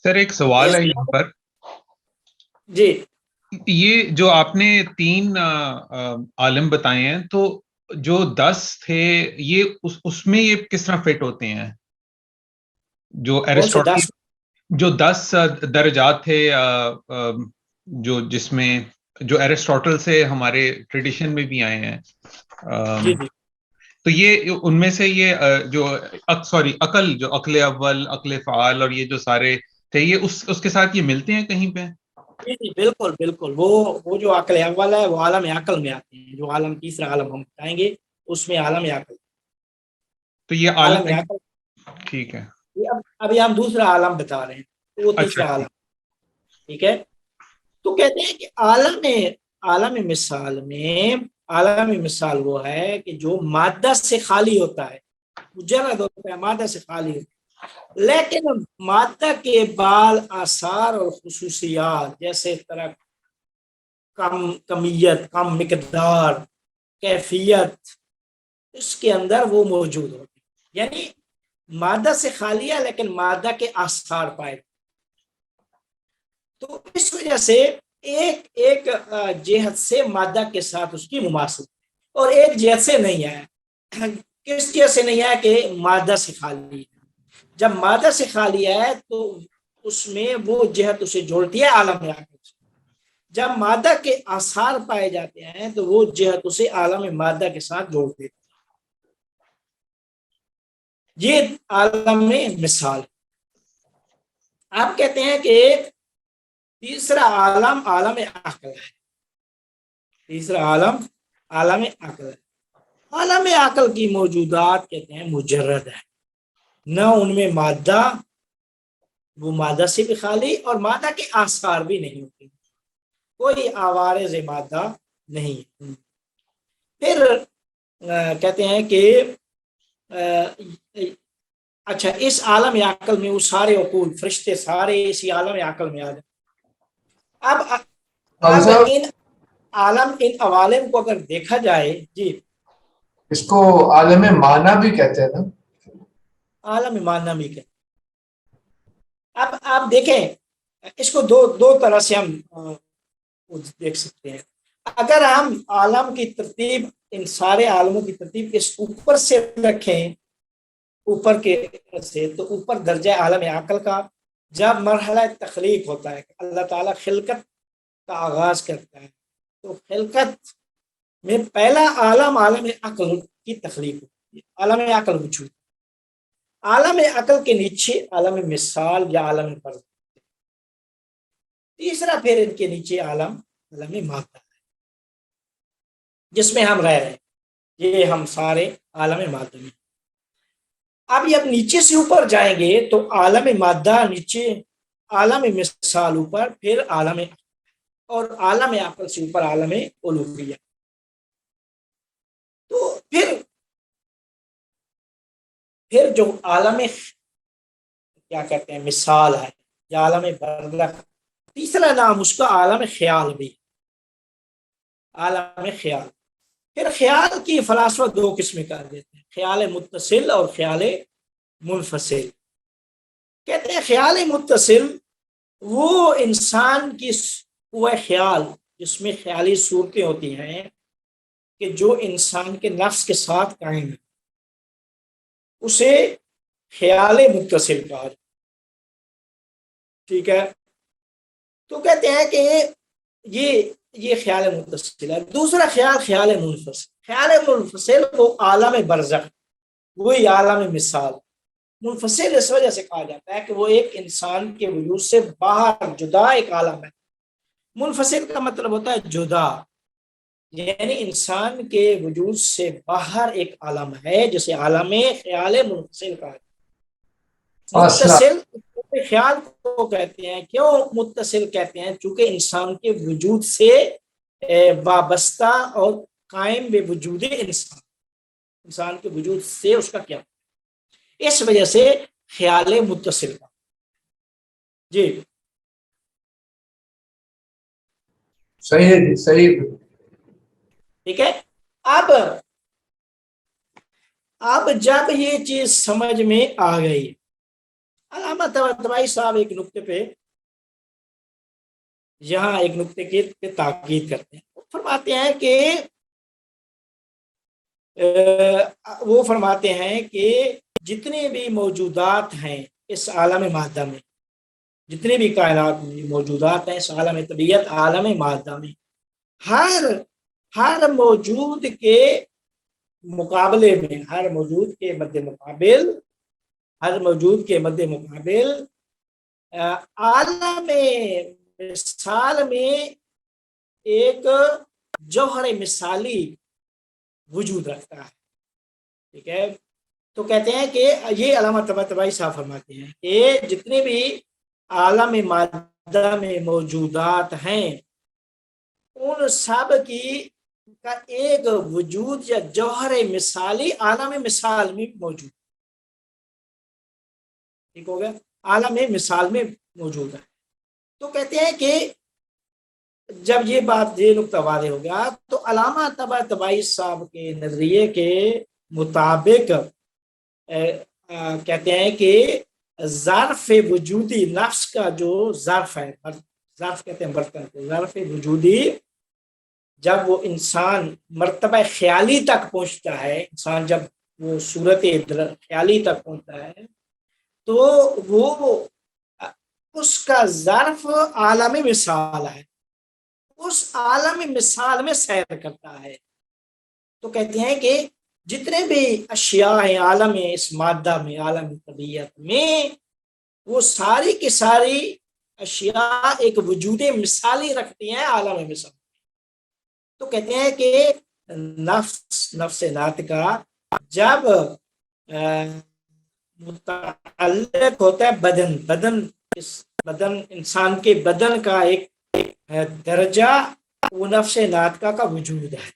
سر ایک سوال ہے یہاں پر. جی، یہ جو آپ نے 3 عالم بتائے ہیں تو جو 10 تھے یہ اس میں یہ کس طرح فٹ ہوتے ہیں؟ جو ایرسٹوٹل جو 10 درجات تھے جو جس میں جو ایرسٹوٹل سے ہمارے ٹریڈیشن میں بھی آئے ہیں، جی جی، تو یہ ان میں سے یہ جو عقل، جو عقل اول، عقل فعال اور یہ جو سارے تھے، یہ اس کے ساتھ یہ ملتے ہیں کہیں پہ؟ جی جی، بالکل بالکل. وہ جو عقل اول ہے وہ عالم عقل میں آتے ہیں. جو عالم تیسرا عالم ہم بتائیں گے اس میں عالم عقل. تو یہ عالم عقل ٹھیک ہے. ابھی ہم دوسرا عالم بتا رہے ہیں تو وہ تیسرا اچھا، عالم. ٹھیک ہے، تو کہتے ہیں کہ عالم مثال وہ ہے کہ جو مادہ سے خالی ہوتا ہے، مجرد ہوتا ہے، مادہ سے خالی ہوتا ہے، لیکن مادہ کے بعض آثار اور خصوصیات جیسے طرح کمیت، کم مقدار، کیفیت اس کے اندر وہ موجود ہوتی ہے. یعنی مادہ سے خالی ہے لیکن مادہ کے آثار پائے. تو اس وجہ سے ایک جہت سے مادہ کے ساتھ اس کی مماثلت، اور ایک جہت سے نہیں ہے. کس جہت سے نہیں ہے؟ کہ مادہ سے خالی ہے. جب مادہ سے خالی ہے تو اس میں وہ جہت اسے جوڑتی ہے عالم عقل سے. جب مادہ کے آثار پائے جاتے ہیں تو وہ جہت اسے عالم مادہ کے ساتھ جوڑ دیتی ہے. یہ عالم مثال. آپ کہتے ہیں کہ تیسرا عالم عالم عقل ہے. تیسرا عالم عالم عقل ہے. عالم عقل کی موجودات کہتے ہیں مجرد ہے، نہ ان میں مادہ، وہ مادہ سے بھی خالی، اور مادہ کے آثار بھی نہیں ہوتے، کوئی عوارض مادہ نہیں. پھر کہتے ہیں کہ اچھا، اس عالم عقل میں وہ سارے عقول، فرشتے سارے اسی عالم عقل میں آ جائیں. اب ان عوالم کو اگر دیکھا جائے، جی، اس کو عالم معنی بھی کہتے ہیں نا؟ عالم معنی بھی کہتے ہیں. اب آپ دیکھیں اس کو دو طرح سے ہم دیکھ سکتے ہیں. اگر ہم عالم کی ترتیب، ان سارے عالموں کی ترتیب اس اوپر سے رکھیں، اوپر کے سے، تو اوپر درجہ عالم عقل کا جب مرحلہ تخلیق ہوتا ہے، اللہ تعالیٰ خلقت کا آغاز کرتا ہے، تو خلقت میں پہلا عالم عالم عقل کی تخلیق ہوتی ہے، عالم عقل وجود، عالم عقل کے نیچے عالم مثال یا عالم فرض، تیسرا پھر ان کے نیچے عالم مادہ ہے جس میں ہم رہ رہے ہیں، یہ ہم سارے عالم مادہ میں۔ اب یہ نیچے سے اوپر جائیں گے تو عالم مادہ نیچے، عالم مثال اوپر، پھر عالم اور عالم عقل سے اوپر عالم الوہیہ۔ تو پھر جو عالم کیا کہتے ہیں مثال ہے یا عالم برزخ، تیسرا نام اس کا عالم خیال بھی، عالم خیال۔ پھر خیال کی فلاسفہ دو قسمیں کر دیتے ہیں، خیال متصل اور خیال منفصل۔ کہتے ہیں خیال متصل وہ انسان کی وہ خیال جس میں خیالی صورتیں ہوتی ہیں کہ جو انسان کے نفس کے ساتھ قائم ہے، اسے خیال متصل کہا جاتا ہے۔ ٹھیک ہے، تو کہتے ہیں کہ یہ خیال متصل ہے۔ دوسرا خیال منفصل، خیال منفصل وہ عالم برزخ، وہی عالم مثال۔ منفصل اس وجہ سے کہا جاتا ہے کہ وہ ایک انسان کے وجود سے باہر جدا ایک عالم ہے۔ منفصل کا مطلب ہوتا ہے جدا، یعنی انسان کے وجود سے باہر ایک عالم ہے جسے عالم خیال منفصل کہا جاتا ہے۔ متصل خیال کو کہتے ہیں، کیوں متصل کہتے ہیں؟ چونکہ انسان کے وجود سے وابستہ اور قائم بے وجود انسان کے وجود سے اس کا کیا، اس وجہ سے خیال متصل کا۔ جی صحیح ہے جی، صحیح۔ ٹھیک ہے، اب جب یہ چیز سمجھ میں آ گئی، علامہ طباطبائی صاحب ایک نقطے پہ یہاں ایک نقطے کی تاکید کرتے ہیں، وہ فرماتے ہیں کہ جتنے بھی موجودات ہیں اس عالم مادہ میں، جتنے بھی کائنات میں موجودات ہیں اس عالم طبیعت عالم مادہ میں، ہر موجود کے مقابلے میں، ہر موجود کے مد مقابل عالم مثال میں ایک جوہر مثالی وجود رکھتا ہے۔ ٹھیک ہے، تو کہتے ہیں کہ یہ علامہ طباطبائی صاحب فرماتے ہیں کہ جتنے بھی عالم مادہ میں موجودات ہیں ان سب کا ایک وجود یا جوہر مثالی عالم مثال میں موجود، ٹھیک ہو گیا، عالم مثال میں موجود ہے۔ تو کہتے ہیں کہ جب یہ نقطہ واضح ہو گیا تو علامہ طباطبائی صاحب کے نظریے کے مطابق کہتے ہیں کہ ظرف وجودی نفس کا جو ظرف ہے، ظرف کہتے ہیں برتن کو، ظرف وجودی جب وہ انسان مرتبہ خیالی تک پہنچتا ہے، انسان جب وہ صورت خیالی تک پہنچتا ہے تو وہ اس کا ظرف عالم مثال ہے، اس عالم مثال میں سیر کرتا ہے۔ تو کہتے ہیں کہ جتنے بھی اشیاء ہیں عالم اس مادہ میں، عالم طبیعت میں، وہ ساری کی ساری اشیاء ایک وجود مثالی رکھتی ہیں عالم مثال۔ تو کہتے ہیں کہ نفس ناطقہ جب متعلق ہوتا ہے بدن انسان کے بدن کا ایک درجہ وہ نفس ناطقہ کا وجود ہے۔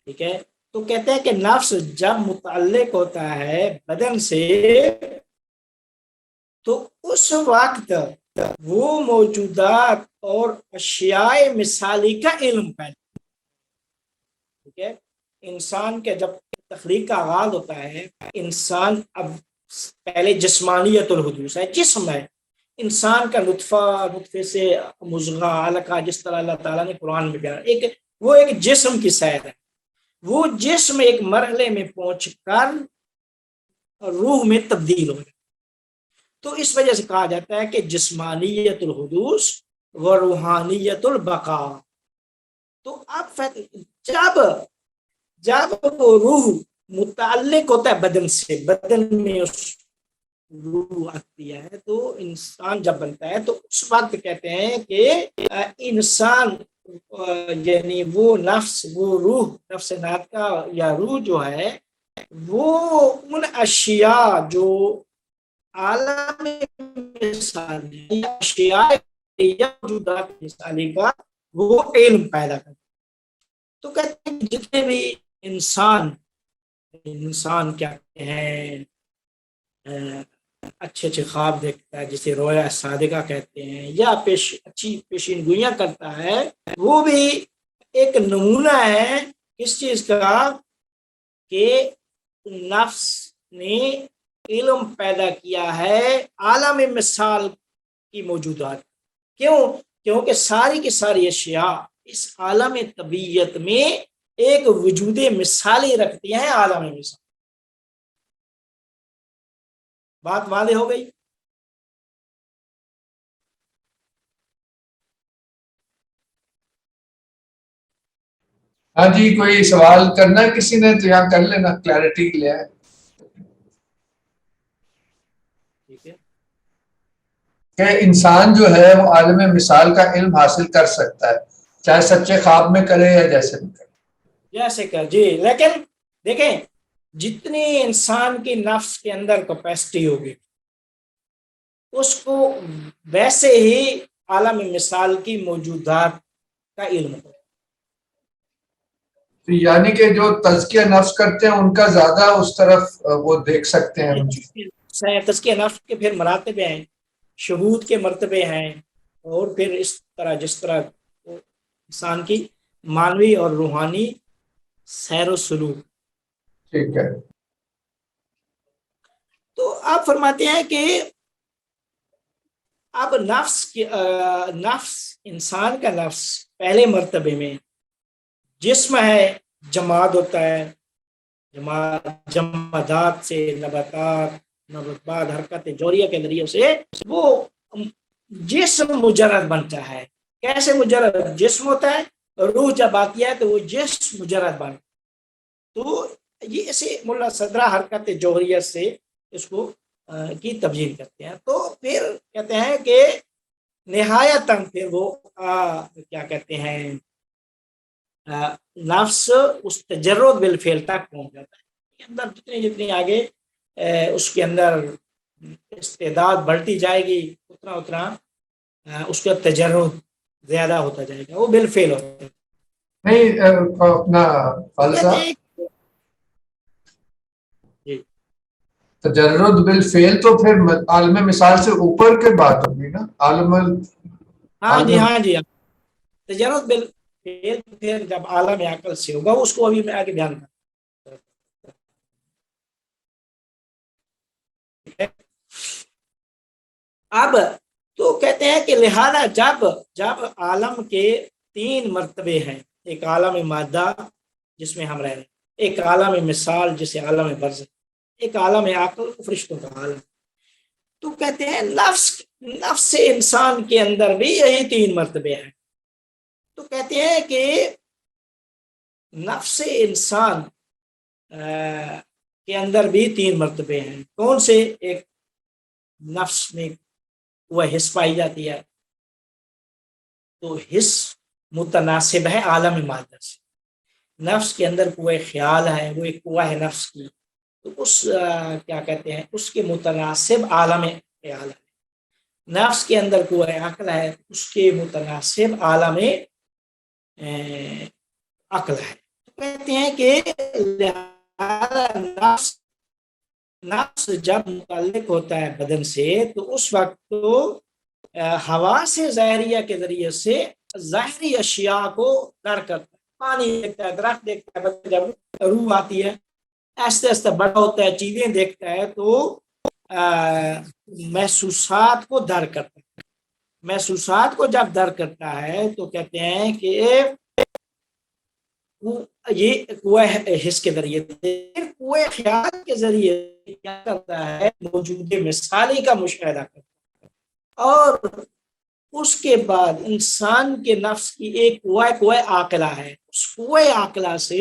ٹھیک ہے، تو کہتے ہیں کہ نفس جب متعلق ہوتا ہے بدن سے تو اس وقت وہ موجودات اور اشیاء مثالی کا علم پیدا، ٹھیک ہے، انسان کے جب تخلیق کا آغاز ہوتا ہے، انسان اب پہلے جسمانیت الحدوث ہے، جسم ہے انسان کا، نطفے سے مضغہ علقہ، جس طرح اللہ تعالیٰ نے قرآن میں بیان، وہ ایک جسم کی سیر ہے، وہ جسم ایک مرحلے میں پہنچ کر روح میں تبدیل ہو جائے۔ تو اس وجہ سے کہا جاتا ہے کہ جسمانیت الحدوث و روحانیت البقاء۔ تو اب جب جب وہ روح متعلق ہوتا ہے بدن سے، بدن میں اس روح آتی ہے تو انسان جب بنتا ہے تو اس وقت کہتے ہیں کہ انسان یعنی وہ نفس، وہ روح، نفس ناطقہ یا روح جو ہے وہ ان اشیاء جو عالم مثال ہے یا اشیاء یا موجودات مثالی کا وہ علم پیدا کرتا ہے۔ تو کہتے ہیں جتنے بھی انسان کیا کہتے ہیں اچھے اچھے خواب دیکھتا ہے جسے رویا صادقہ کہتے ہیں، یا اچھی پیشین گوئیاں کرتا ہے، وہ بھی ایک نمونہ ہے کس چیز کا کہ نفس نے علم پیدا کیا ہے عالم مثال کی موجودات۔ کیونکہ ساری کی ساری اشیاء اس عالم طبیعت میں ایک وجود مثالی رکھتی ہیں، عالم مثال۔ بات واضح ہو گئی؟ ہاں جی، کوئی سوال کرنا ہے کسی نے تو یہاں کر لینا، کلیئرٹی کے لیے ہے۔ ٹھیک ہے، کہ انسان جو ہے وہ عالم مثال کا علم حاصل کر سکتا ہے، چاہے سچے خواب میں کرے یا جیسے بھی کرے۔ جیسے کہ جی، لیکن دیکھیں جتنی انسان کی نفس کے اندر کیپیسٹی ہوگی اس کو ویسے ہی عالم مثال کی موجودات کا علم ہو۔ تو یعنی کہ جو تزکیہ نفس کرتے ہیں ان کا زیادہ اس طرف وہ دیکھ سکتے ہیں۔ تزکیہ نفس کے پھر مراتب ہیں، شہود کے مرتبے ہیں، اور پھر اس طرح جس طرح انسان کی معنوی اور روحانی سیر و سلوک۔ ٹھیک ہے، تو آپ فرماتے ہیں کہ اب نفس انسان کا نفس پہلے مرتبے میں جسم ہے، جماد ہوتا ہے، جمادات سے نبات حرکت جوریہ کے ذریعے سے وہ جسم مجرد بنتا ہے۔ کیسے مجرد جسم ہوتا ہے؟ روح جب آتی ہے تو وہ جسم مجرد بنتا ہے۔ تو یہ اسے ملا صدرہ حرکت جوہریہ سے اس کو کی تبیین کرتے ہیں۔ تو پھر کہتے ہیں کہ نہایتاً پھر وہ کیا کہتے ہیں نفس اس تجرد بالفعل تک پہنچ جاتا ہے۔ اندر جتنی آگے اس کے اندر استعداد بڑھتی جائے گی اتنا اس کا تجرد زیادہ ہوتا جائے گا، وہ بالفعل ہوتا ہے۔ نہیں اپنا فلسفہ تجرد بالفعل تو پھر عالم مثال سے اوپر کے بات ہوگی نا، ہاں جی تجرد بالفعل پھر جب عالم عقل سے ہوگا اس کو ابھی میں آگے بیان کروں۔ اب تو کہتے ہیں کہ لہذا جب عالم کے 3 مرتبے ہیں، ایک عالم مادہ جس میں ہم رہ رہے ہیں، ایک عالم مثال جسے عالم برزخ، ایک عالم عقل فرشتوں کا عالم، تو کہتے ہیں نفس انسان کے اندر بھی یہی 3 مرتبے ہیں۔ تو کہتے ہیں کہ نفس انسان کے اندر بھی 3 مرتبے ہیں۔ کون سے؟ ایک نفس میں وہ حس پائی جاتی ہے، تو حس متناسب ہے عالم مادہ سے۔ نفس کے اندر کوئی خیال ہے، وہ ایک قوہ ہے نفس کی، تو اس کیا کہتے ہیں اس کے متناسب عالم خیال ہے۔ نفس کے اندر کوئی عقل ہے، اس کے متناسب عالم عقل ہے۔ تو کہتے ہیں کہ نفس جب متعلق ہوتا ہے بدن سے تو اس وقت تو حواس ظاہریہ کے ذریعے سے ظاہری اشیاء کو درک کرتا ہے۔ پانی دیکھتا ہے، درخت دیکھتا ہے، جب روح آتی ہے آہستہ آہستہ بڑا ہوتا ہے، چیزیں دیکھتا ہے تو محسوسات کو درک کرتا ہے۔ محسوسات کو جب درک کرتا ہے تو کہتے ہیں کہ یہ قوہ حس کے ذریعے، قوہ خیال کے ذریعے کیا کرتا ہے موجود مثالی کا مشاہدہ کرتا ہے، اور اس کے بعد انسان کے نفس کی ایک قوہ عاقلہ ہے، اس قوہ عاقلہ سے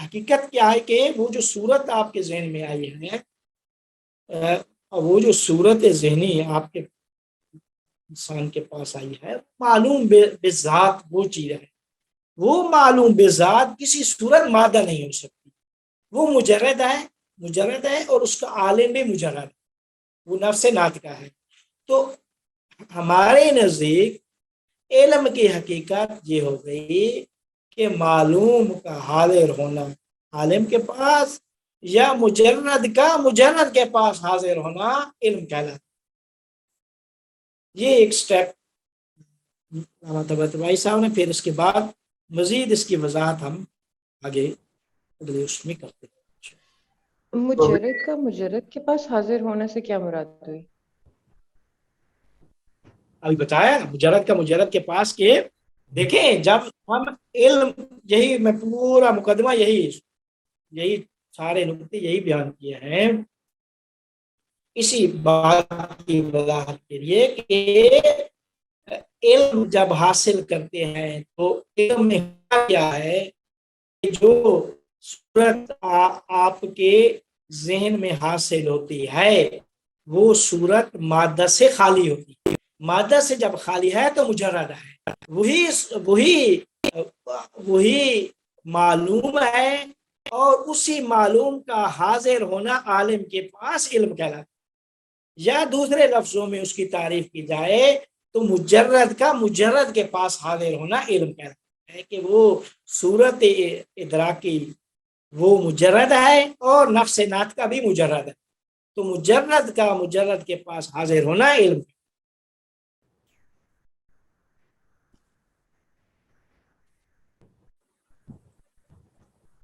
حقیقت کیا ہے کہ وہ جو صورت آپ کے ذہن میں آئی ہے، وہ جو صورت ذہنی آپ کے انسان کے پاس آئی ہے، معلوم بذات وہ چیز ہے، وہ معلوم بذات کسی صورت مادہ نہیں ہو سکتی، وہ مجرد ہے اور اس کا عالم بھی مجرد ہے، وہ نفس ناطقہ ہے۔ تو ہمارے نزدیک علم کی حقیقت یہ ہو گئی کہ معلوم کا حاضر ہونا عالم کے پاس، یا مجرد کا مجرد کے پاس حاضر ہونا علم کہلاتا۔ یہ ایک سٹیپ علامہ طباطبائی صاحب نے، پھر اس کے بعد مزید اس کی وضاحت ہم آگے اگلے اس میں کرتے ہیں۔ مجرد کا مجرد کے پاس حاضر ہونے سے کیا مراد ہوئی؟ ابھی بتایا نا، مجرد کا مجرد کے پاس کہ دیکھیں جب ہم علم، یہی میں پورا مقدمہ یہی سارے نقطے یہی بیان کیے ہیں اسی بات کی وضاحت کے لیے کہ علم جب حاصل کرتے ہیں تو علم میں کیا ہے کہ جو صورت آپ کے ذہن میں حاصل ہوتی ہے وہ صورت مادہ سے خالی ہوتی ہے، مادہ سے جب خالی ہے تو مجرد ہے، وہی معلوم ہے، اور اسی معلوم کا حاضر ہونا عالم کے پاس علم کہلاتا ہے۔ یا دوسرے لفظوں میں اس کی تعریف کی جائے تو مجرد کا مجرد کے پاس حاضر ہونا علم کہلاتا ہے، کہ وہ صورت ادراکی وہ مجرد ہے اور نفس ناطقہ بھی مجرد ہے، تو مجرد کا مجرد کے پاس حاضر ہونا علم۔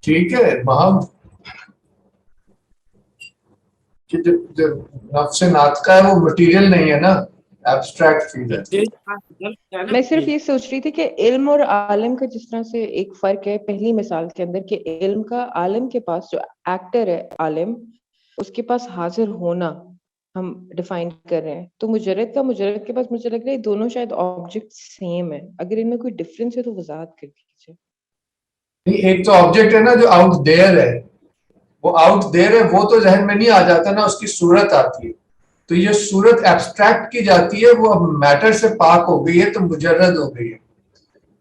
ٹھیک ہے مہم کہ جو نفس ناطقہ ہے وہ مٹیریل نہیں ہے نا، ایبسٹریکٹ چیز ہے۔ میں صرف یہ سوچ رہی تھی کہ علم اور عالم کا جس طرح سے ایک فرق ہے پہلی مثال کے اندر، کہ علم کا عالم کے پاس جو ایکٹر ہے عالم اس کے پاس حاضر ہونا ہم ڈیفائن کر رہے ہیں، تو مجرد کا مجرد کے پاس مجھے لگ رہا ہے دونوں شاید آبجیکٹ سیم ہے، اگر ان میں کوئی ڈفرینس ہے تو وضاحت کر دیجیے۔ ایک تو آبجیکٹ ہے نا جو آؤٹ دیر ہے، وہ آؤٹ دیر ہے وہ تو ذہن میں نہیں آ جاتا نا، اس کی صورت آتی ہے، تو یہ صورت ایبسٹریکٹ کی جاتی ہے، وہ اب میٹر سے پاک ہو گئی ہے تو مجرد ہو گئی ہے۔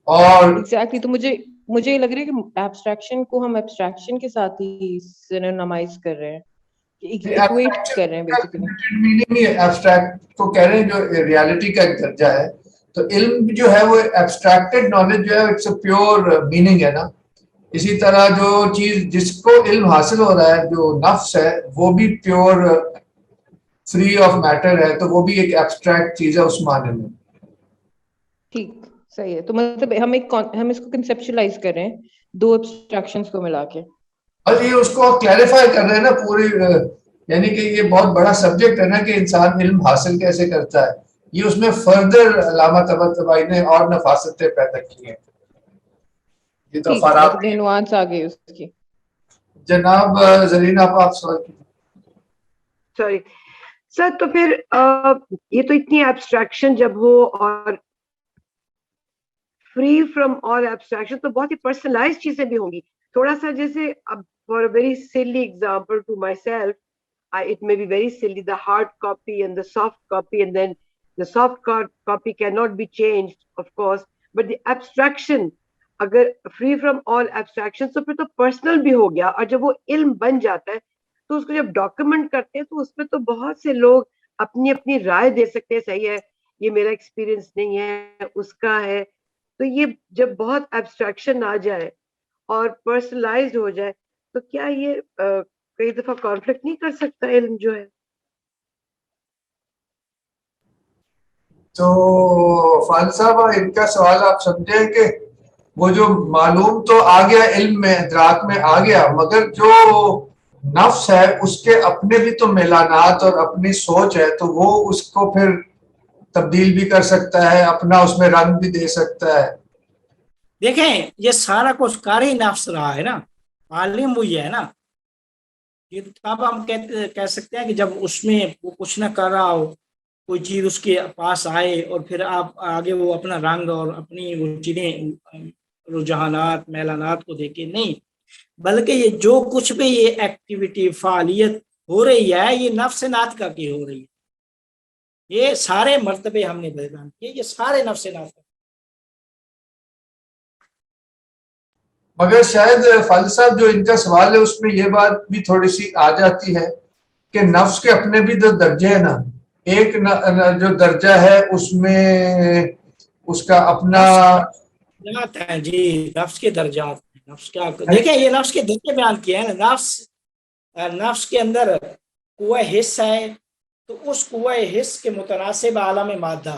اور ایگزیکٹلی، تو مجھے یہ لگ رہا ہے کہ ایبسٹریکشن کو ہم ایبسٹریکشن کے ساتھ ہی سینونائز کر رہے ہیں، ایکویٹ کر رہے ہیں بیسیکلی۔ میننگ نہیں ہے، ایبسٹریکٹ کو کہہ رہے ہیں جو ریالٹی کا ایک درجہ ہے، تو علم جو ہے وہ ایبسٹریکٹڈ نالج جو ہے اٹس اے پیور میننگ ہے نا۔ اسی طرح جو چیز جس کو علم حاصل ہو رہا ہے جو نفس ہے وہ بھی پیور فری آف میٹر ہے، تو وہ بھی ایک ایبسٹریکٹ چیز ہے اس معنی میں۔ ٹھیک، صحیح ہے، تو مطلب ہم اس کو کنسپچولائز کر رہے ہیں دو ایبسٹریکشنز کو ملا کے۔ اور یہ اس کو کلیریفائی کر رہے ہیں نا پوری، یعنی کہ یہ بہت بڑا سبجیکٹ ہے نا کہ انسان علم حاصل کیسے کرتا ہے، یہ اس میں فردر علامہ طباطبائی نے اور نفاستیں پیدا کی ہیں۔ یہ تو ٹھیک، فارغ مطلب نوانس آ گئی اس کی۔ جناب زرین آپ سوال کیجیے۔ سوری سر، تو پھر یہ تو اتنی ایبسٹریکشن جب ہو اور فری فرام آل ایبسٹریکشن تو بہت ہی پرسنلائز چیزیں بھی ہوں گی، تھوڑا سا جیسے اب for a very silly example to myself, it may be very silly, the hard copy and the soft copy, and then the soft copy cannot be changed of course, but the abstraction اگر free from all abstraction تو پھر تو personal بھی ہو گیا، اور جب وہ علم بن جاتا ہے تو اس کو جب ڈاکیومنٹ کرتے ہیں تو اس میں تو بہت سے لوگ اپنی اپنی رائے دے سکتے ہیں، صحیح ہے یہ میرا ایکسپیرینس نہیں ہے اس کا ہے، تو یہ جب بہت ایبسٹریکشن آ جائے اور پرسنلائزڈ ہو جائے تو کیا یہ کئی دفعہ کانفلکٹ نہیں کر سکتا علم جو ہے؟ تو فان صاحب ان کا سوال آپ سمجھے کہ وہ جو معلوم تو آ گیا علم میں، ادراک میں آ گیا، مگر جو نفس ہے اس کے اپنے بھی تو میلانات اور اپنی سوچ ہے، تو وہ اس کو پھر تبدیل بھی کر سکتا ہے، اپنا اس میں رنگ بھی دے سکتا ہے۔ دیکھیں یہ سارا کچھ کار ہی نفس رہا ہے نا، عالم وہی ہے نا، یہ اب ہم کہہ سکتے ہیں کہ جب اس میں وہ کچھ نہ کر رہا ہو، کوئی چیز اس کے پاس آئے اور پھر آپ آگے وہ اپنا رنگ اور اپنی وہ چیزیں رجحانات میلانات کو دیکھے، نہیں، بلکہ یہ جو کچھ بھی یہ ایکٹیویٹی فعالیت ہو رہی ہے یہ نفس ناطقہ کی ہو رہی ہے. یہ سارے مرتبے ہم نے بیان کیے, یہ سارے نفس ناطقہ. مگر شاید فاضل صاحب جو ان کا سوال ہے اس میں یہ بات بھی تھوڑی سی آ جاتی ہے کہ نفس کے اپنے بھی جو درجے ہیں نا, ایک جو درجہ ہے اس میں اس کا اپنا درجات ہیں جی, نفس کے درجات ہیں. نفس کیا دیکھیں, یہ نفس کے درجے بیان کیے ہیں نا. نفس کے اندر قوہ حس ہے تو اس قوہ حس کے متناسب عالم مادہ.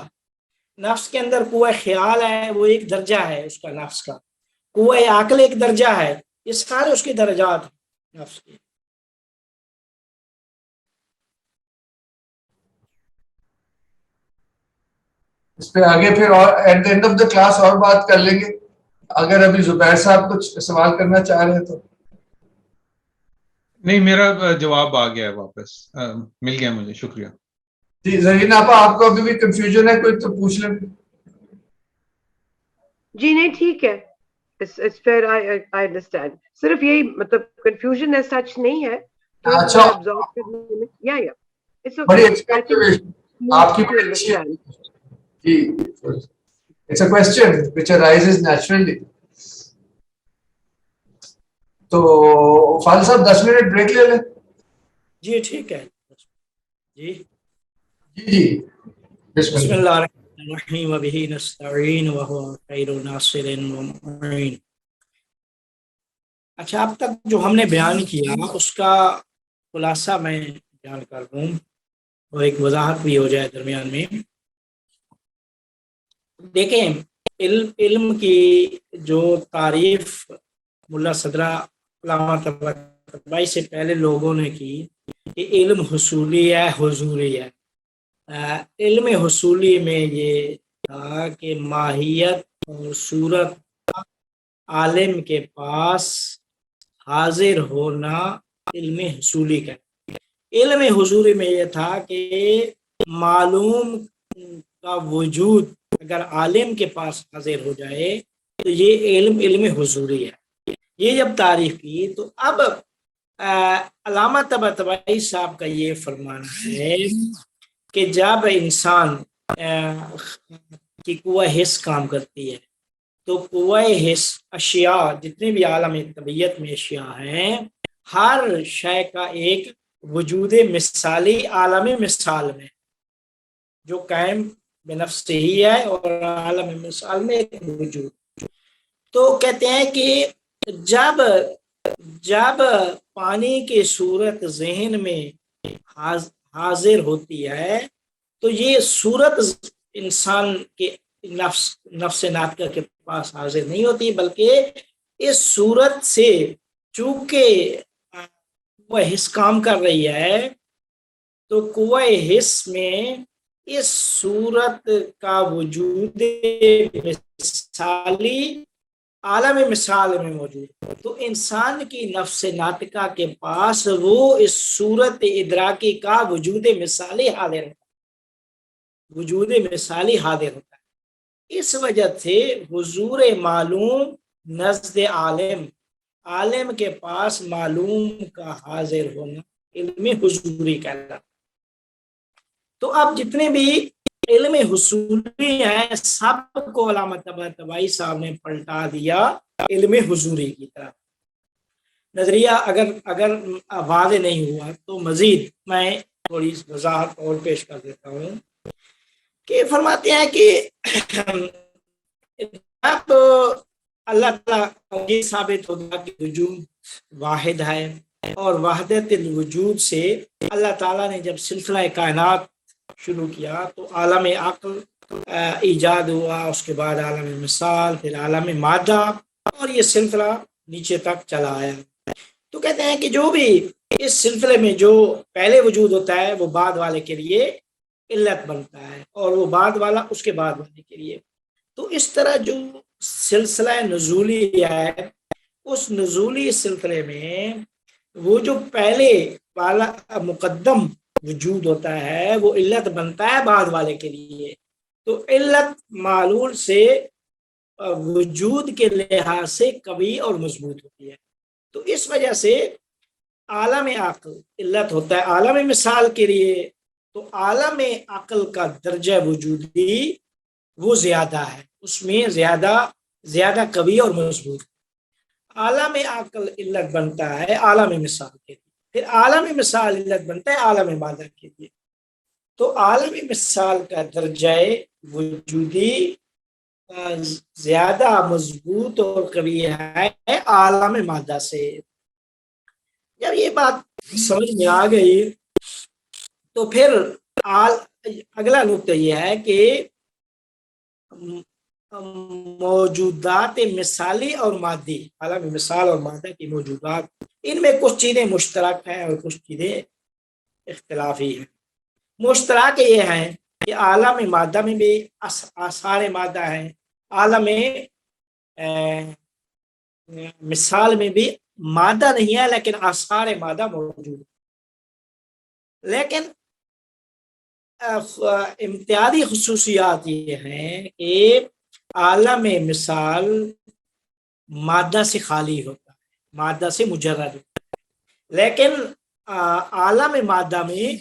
نفس کے اندر قوہ خیال ہے, وہ ایک درجہ ہے اس کا نفس کا. قوہ عقل ایک درجہ ہے. یہ سارے اس کے درجات ہیں نفس کے. اس پہ آگے پھر اور at the end of the class اور بات کر لیں گے, اگر ابھی زبیر صاحب کچھ سوال کرنا چاہ رہے ہیں تو. نہیں, میرا جواب آ گیا ہے واپس, مل گیا مجھے, شکریہ. جی زرین آپا, آپ کو ابھی بھی کنفیوژن ہے کوئی تو پوچھ لیں. جی نہیں ٹھیک ہے, it's fair, I understand. صرف یہی مطلب کنفیوژن ہے سچ نہیں ہے, تھوڑا اچھا, سا absorb کرنے میں. یا it's بڑی okay, اچھی I think observation آپ کی, to بڑی اچھی ہے. understand. G, it's a question which arises naturally. تو فاضل صاحب 10 منٹ بریک لے لیں. جی ٹھیک ہے جی. جی بسم اللہ الرحمن الرحیم وبہ نستعین وہو خیر ناصر ومعین. اچھا, اب تک جو ہم نے بیان کیا اس کا خلاصہ میں بیان کر دوں اور ایک وضاحت بھی ہو جائے درمیان میں. دیکھیں, علم کی جو تعریف ملا صدرہ علامہ طباطبائی سے پہلے لوگوں نے کی کہ علم حصولی ہے, حضوری ہے. علم حصولی میں یہ تھا کہ ماہیت اور صورت عالم کے پاس حاضر ہونا علم حصولی کا. علم حضوری میں یہ تھا کہ معلوم کا وجود اگر عالم کے پاس حاضر ہو جائے تو یہ علم حضوری ہے. یہ جب تعریف کی تو اب علامہ طباطبائی صاحب کا یہ فرمانا ہے کہ جب انسان کی قوہ حس کام کرتی ہے تو قوہ حس اشیاء جتنے بھی عالم طبیعت میں اشیاء ہیں, ہر شے کا ایک وجود مثالی عالم مثال میں جو قائم بنفس ہی ہے اور عالم مثال میں ایک وجود. تو کہتے ہیں کہ جب پانی کی صورت ذہن میں حاضر ہوتی ہے تو یہ صورت انسان کے نفس ناطقہ کے پاس حاضر نہیں ہوتی, بلکہ اس صورت سے چونکہ قوہ حس کام کر رہی ہے تو قوہ حس میں اس صورت کا وجود مثالی عالم مثال میں موجود ہے. تو انسان کی نفس ناطقہ کے پاس وہ اس صورت ادراکی کا وجود مثالی حاضر ہوتا ہے, وجود مثالی حاضر ہوتا ہے. اس وجہ سے حضور معلوم نزد عالم کے پاس معلوم کا حاضر ہونا علم حضوری کہلاتا. تو اب جتنے بھی علم حصولی ہیں سب کو علامہ طباطبائی صاحب نے پلٹا دیا علم حضوری کی طرف. نظریہ اگر واضح نہیں ہوا تو مزید میں تھوڑی وضاحت اور پیش کر دیتا ہوں کہ فرماتے ہیں کہ اب اللہ تعالیٰ یہ ثابت ہوگا کہ وجود واحد ہے اور وحدت الوجود سے اللہ تعالیٰ نے جب سلسلہ کائنات شروع کیا تو عالم عقل ایجاد ہوا, اس کے بعد عالم مثال, پھر عالم مادہ, اور یہ سلسلہ نیچے تک چلا آیا. تو کہتے ہیں کہ جو بھی اس سلسلے میں جو پہلے وجود ہوتا ہے وہ بعد والے کے لیے علت بنتا ہے اور وہ بعد والا اس کے بعد والے کے لیے. تو اس طرح جو سلسلہ نزولی ہے اس نزولی سلسلے میں وہ جو پہلے والا مقدم وجود ہوتا ہے وہ علت بنتا ہے بعد والے کے لیے. تو علت معلول سے وجود کے لحاظ سے قوی اور مضبوط ہوتی ہے. تو اس وجہ سے عالم عقل علت ہوتا ہے. عالم مثال کے لیے تو عالم عقل کا درجہ وجودی وہ زیادہ ہے, اس میں زیادہ قوی اور مضبوط. عالم عقل علت بنتا ہے عالم مثال کے لیے, پھر عالم مثال علت بنتا ہے عالم مادہ کے لیے. تو عالم مثال کا درجہ وجودی زیادہ مضبوط اور قوی ہے عالم مادہ سے. جب یہ بات سمجھ میں آ گئی تو پھر اگلا نقطہ یہ ہے کہ موجودات مثالی اور مادی, عالم مثال اور مادہ کی موجودات, ان میں کچھ چیزیں مشترک ہیں اور کچھ چیزیں اختلافی ہیں. مشترک یہ ہیں کہ عالم مادہ میں بھی آثار مادہ ہیں, عالم مثال میں بھی مادہ نہیں ہے لیکن آثار مادہ موجود. لیکن امتیازی خصوصیات یہ ہیں کہ عالم مثال مادہ سے خالی ہوتا ہے, مادہ سے مجرد ہوتا ہے, لیکن عالم مادہ میں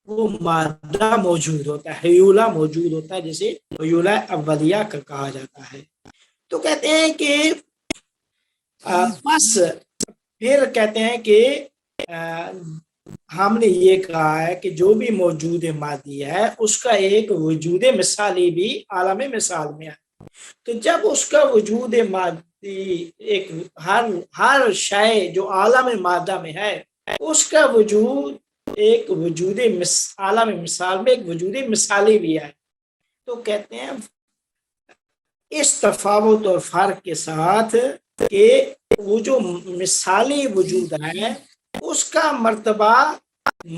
وہ مادہ موجود ہوتا ہے, حیولہ موجود ہوتا ہے, جسے حیولہ اولیہ کا کہا جاتا ہے. تو کہتے ہیں کہ بس پھر کہتے ہیں کہ ہم نے یہ کہا ہے کہ جو بھی موجود مادی ہے اس کا ایک وجود مثالی بھی عالم مثال میں ہے. تو جب اس کا وجود مادی ایک ہر شے جو عالم مادہ میں ہے اس کا وجود ایک وجود عالم مثال میں ایک وجود مثالی بھی ہے. تو کہتے ہیں اس تفاوت اور فرق کے ساتھ کہ وہ جو مثالی وجود ہے اس کا مرتبہ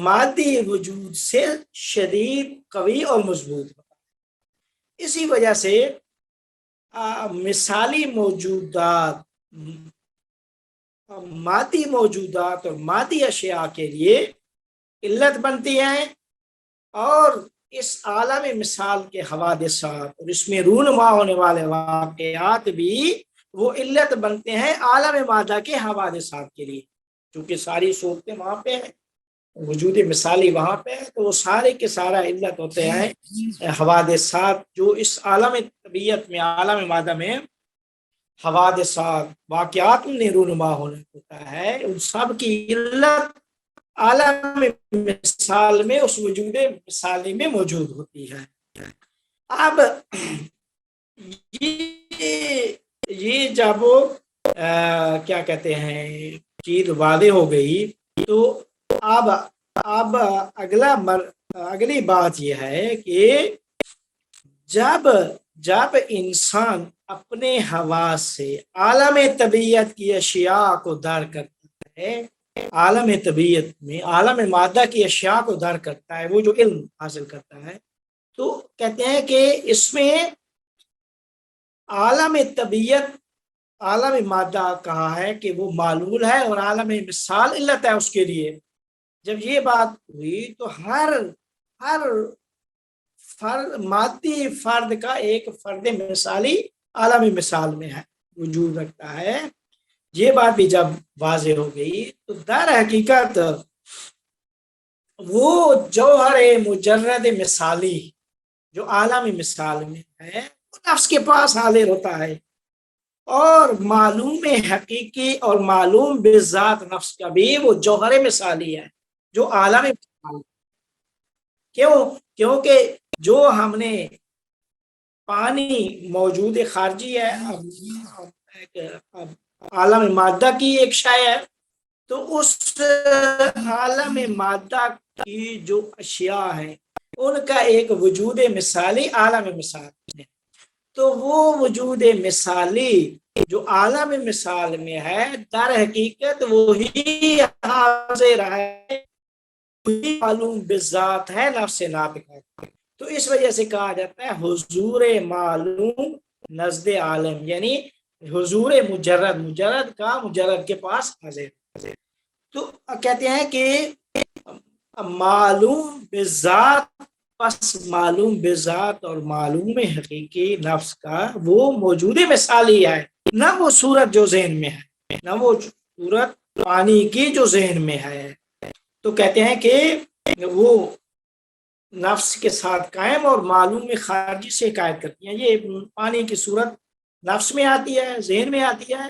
مادی وجود سے شدید قوی اور مضبوط ہوتا ہے. اسی وجہ سے مثالی موجودات مادی موجودات اور مادی اشیاء کے لیے علت بنتی ہیں, اور اس عالم مثال کے حوادثات اور اس میں رونما ہونے والے واقعات بھی وہ علت بنتے ہیں عالم مادہ کے حوادثات کے لیے, چونکہ ساری صورتیں وہاں پہ ہیں, وجود مثالی وہاں پہ ہے, تو وہ سارے کے سارا علت ہوتے ہیں حوادثات جو اس عالم طبیعت میں عالم مادہ میں حوادثات واقعات میں رونما ہونے ہوتا ہے, ان سب کی علت عالم مثال میں اس وجود مثالی میں موجود ہوتی ہے. اب یہ جب کیا کہتے ہیں چیز واضح ہو گئی تو اب اگلی بات یہ ہے کہ جب انسان اپنے حواس سے عالم طبیعت کی اشیاء کو درک کرتا ہے, عالم طبیعت میں عالم مادہ کی اشیاء کو درک کرتا ہے, وہ جو علم حاصل کرتا ہے, تو کہتے ہیں کہ اس میں عالم طبیعت عالم مادہ کہا ہے کہ وہ معلول ہے اور عالم مثال علت ہے اس کے لیے. جب یہ بات ہوئی تو ہر مادی فرد کا ایک فرد مثالی عالم مثال میں ہے وجود رکھتا ہے. یہ بات بھی جب واضح ہو گئی تو در حقیقت وہ جوہر مجرد مثالی جو عالم مثال میں ہے وہ نفس کے پاس حاضر ہوتا ہے, اور معلوم حقیقی اور معلوم بذات نفس کا بھی وہ جوہر مثالی ہے جو عالم مثال. کیونکہ جو ہم نے پانی موجود خارجی ہے, عالم مادہ کی ایک شے ہے, تو اس عالم مادہ کی جو اشیاء ہیں ان کا ایک وجود مثالی عالم مثال ہے. تو وہ وجود مثالی جو عالم مثال میں ہے در حقیقت وہی حاضر ہے, وہی معلوم بذات ہے نفس ناطق. تو اس وجہ سے کہا جاتا ہے حضور معلوم نزد عالم, یعنی حضور مجرد کا مجرد کے پاس حاضر. تو کہتے ہیں کہ معلوم بذات پس معلوم بذات اور معلوم حقیقی نفس کا وہ موجود مثالی ہے، نہ وہ صورت جو ذہن میں ہے، نہ وہ صورت پانی کی جو ذہن میں ہے۔ تو کہتے ہیں کہ وہ نفس کے ساتھ قائم اور معلوم خارجی سے حکایت کرتی ہیں۔ یہ پانی کی صورت نفس میں آتی ہے، ذہن میں آتی ہے،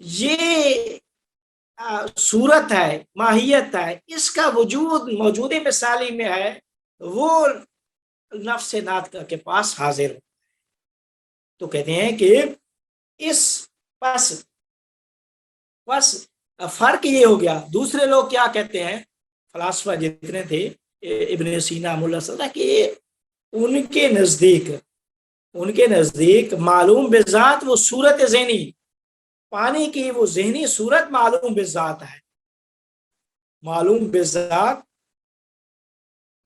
یہ صورت ہے، ماہیت ہے، اس کا وجود موجود مثالی میں ہے، وہ نفس ناطقہ کے پاس حاضر ہے۔ تو کہتے ہیں کہ اس پس فرق یہ ہو گیا۔ دوسرے لوگ کیا کہتے ہیں، فلاسفہ جتنے تھے، ابن سینا، ملا صدر، کہ ان کے نزدیک معلوم بذات وہ صورت ذہنی، پانی کی وہ ذہنی صورت معلوم بذات ہے، معلوم بذات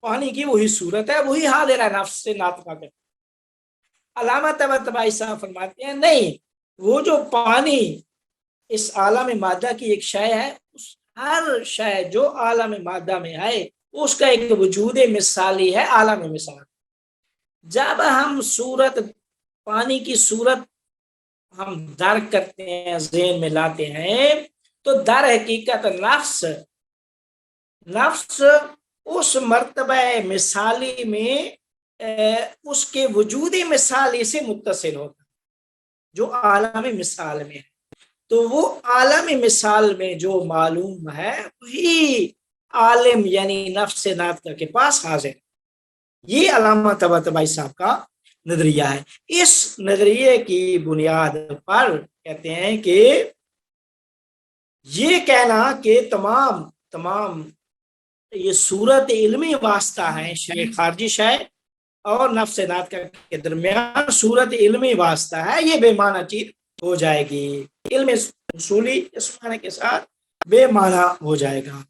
پانی کی وہی صورت ہے، وہی حاضر ہے نفس سے ناطقہ کے۔ علامہ طباطبائی صاحب فرماتے ہیں نہیں، وہ جو پانی اس عالم مادہ کی ایک شے ہے، ہر شے جو عالم مادہ میں ہے اس کا ایک وجود مثالی ہے، عالم مثال۔ جب ہم صورت پانی کی صورت ہم درک کرتے ہیں، ذہن میں لاتے ہیں، تو در حقیقت نفس اس مرتبہ مثالی میں اس کے وجود مثالی سے متصل ہوتا ہے جو عالم مثال میں ہے۔ تو وہ عالم مثال میں جو معلوم ہے وہی عالم یعنی نفس ناطقہ کے پاس حاضر ہے۔ یہ علامہ طباطبائی صاحب کا نظریہ ہے۔ اس نظریے کی بنیاد پر کہتے ہیں کہ یہ کہنا کہ تمام یہ صورت علمی واسطہ ہے، شے خارجی شے اور نفس ناطقہ کے درمیان صورت علمی واسطہ ہے، یہ بے معنی چیز ہو جائے گی، علم اصولی اس معنی کے ساتھ بے معنی ہو جائے گا۔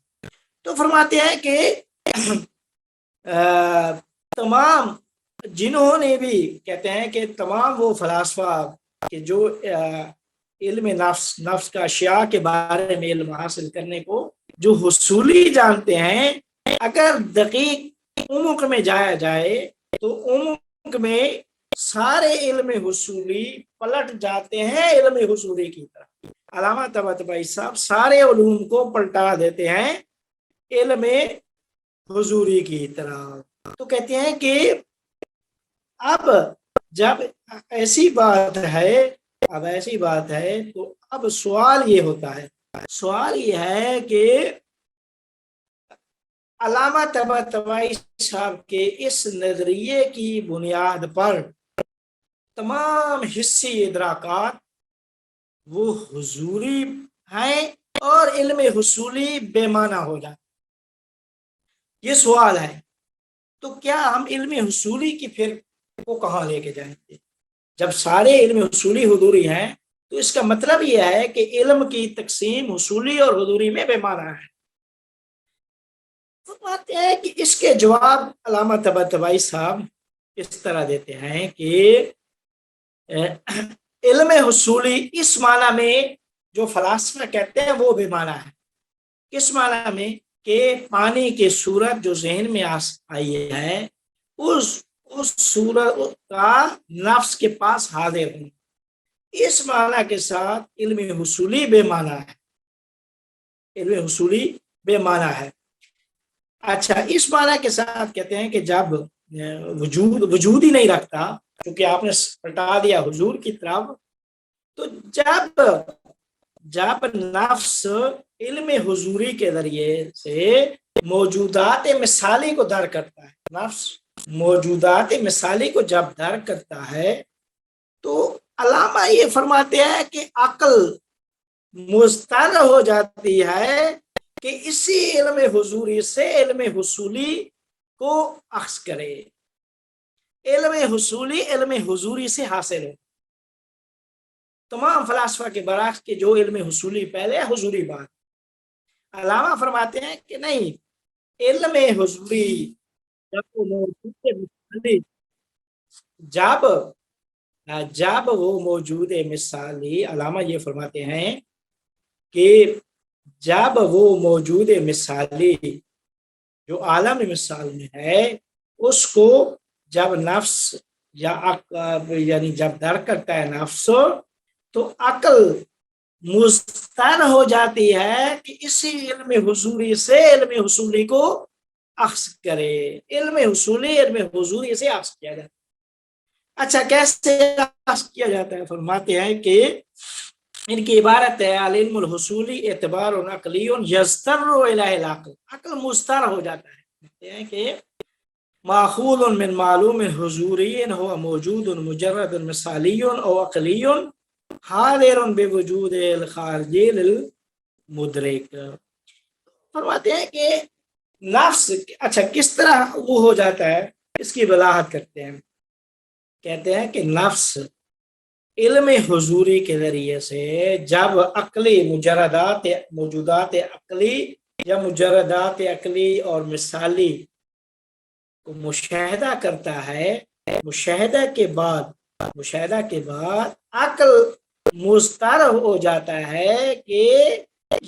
تو فرماتے ہیں کہ تمام جنہوں نے بھی کہتے ہیں کہ تمام وہ فلاسفہ کہ جو علم نفس کا اشیاء کے بارے میں علم حاصل کرنے کو جو حصولی جانتے ہیں، اگر دقیق عمق میں جایا جائے تو عمق میں سارے علم حصولی پلٹ جاتے ہیں علم حصولی کی طرح۔ علامہ طباطبائی صاحب سارے علوم کو پلٹا دیتے ہیں علم حضوری کی طرح۔ تو کہتے ہیں کہ اب جب ایسی بات ہے تو اب سوال یہ ہوتا ہے، سوال یہ ہے کہ علامہ طباطبائی صاحب کے اس نظریے کی بنیاد پر تمام حسی ادراکات وہ حضوری ہیں اور علم حصولی بے معنی ہو جاتے، یہ سوال ہے۔ تو کیا ہم علم حصولی کی پھر کو کہاں لے کے جائیں گے؟ جب سارے علم حصولی حضوری ہیں تو اس کا مطلب یہ ہے کہ علم کی تقسیم حصولی اور حضوری میں بے معنی ہے۔ بات ہے کہ اس کے جواب علامہ طباطبائی صاحب اس طرح دیتے ہیں کہ علم حصولی اس معنی میں جو فلاسفہ کہتے ہیں وہ بے معنی ہے۔ کس معنی میں؟ کہ پانی کی صورت جو ذہن میں آئی ہے اس صورت کا نفس کے پاس حاضر ہے، اس معنی کے ساتھ علم حصولی بے معنی ہے، علم حصولی بے معنی ہے۔ اچھا، اس معنی کے ساتھ کہتے ہیں کہ جب وجود ہی نہیں رکھتا، کیونکہ آپ نے پلٹا دیا حضور کی طرف، تو جب نفس علم حضوری کے ذریعے سے موجودات مثالی کو درک کرتا ہے، نفس موجودات مثالی کو جب درک کرتا ہے تو علامہ یہ فرماتے ہیں کہ عقل مضطر ہو جاتی ہے کہ اسی علم حضوری سے علم حصولی کو اخذ کرے، علم حصولی علم حضوری سے حاصل ہے۔ تمام فلاسفہ کے برعکس کہ جو علم حصولی پہلے حضوری بعد، علامہ فرماتے ہیں کہ نہیں، علم حضوری جب وہ موجود مثالی، علامہ یہ فرماتے ہیں کہ جب وہ موجود مثالی جو عالم مثال میں ہے اس کو جب نفس یعنی جب درک کرتا ہے نفس تو عقل مستر ہو جاتی ہے کہ اسی علم حضوری سے علم حصولی کو اخذ کرے. علم حضوری سے اخذ کیا جاتا ہے. اچھا کیسے اخذ کیا جاتا ہے؟ فرماتے ہیں کہ ان کی عبارت ہے العلم الحصولی اعتبار عقلی یضطر الیہ العقل. عقل مستر ہو جاتا ہے. کہتے ہیں کہ ماخوذ من معلوم حضوری هو موجود مجرد مثالی او عقلی حاضر بوجود الخارجی للمدرک. فرماتے ہیں کہ نفس اچھا کس طرح وہ ہو جاتا ہے، اس کی وضاحت کرتے ہیں. کہتے ہیں کہ نفس علم حضوری کے ذریعے سے جب عقلی مجردات موجودات عقلی یا مجردات عقلی اور مثالی کو مشاہدہ کرتا ہے، مشاہدہ کے بعد عقل مستر ہو جاتا ہے کہ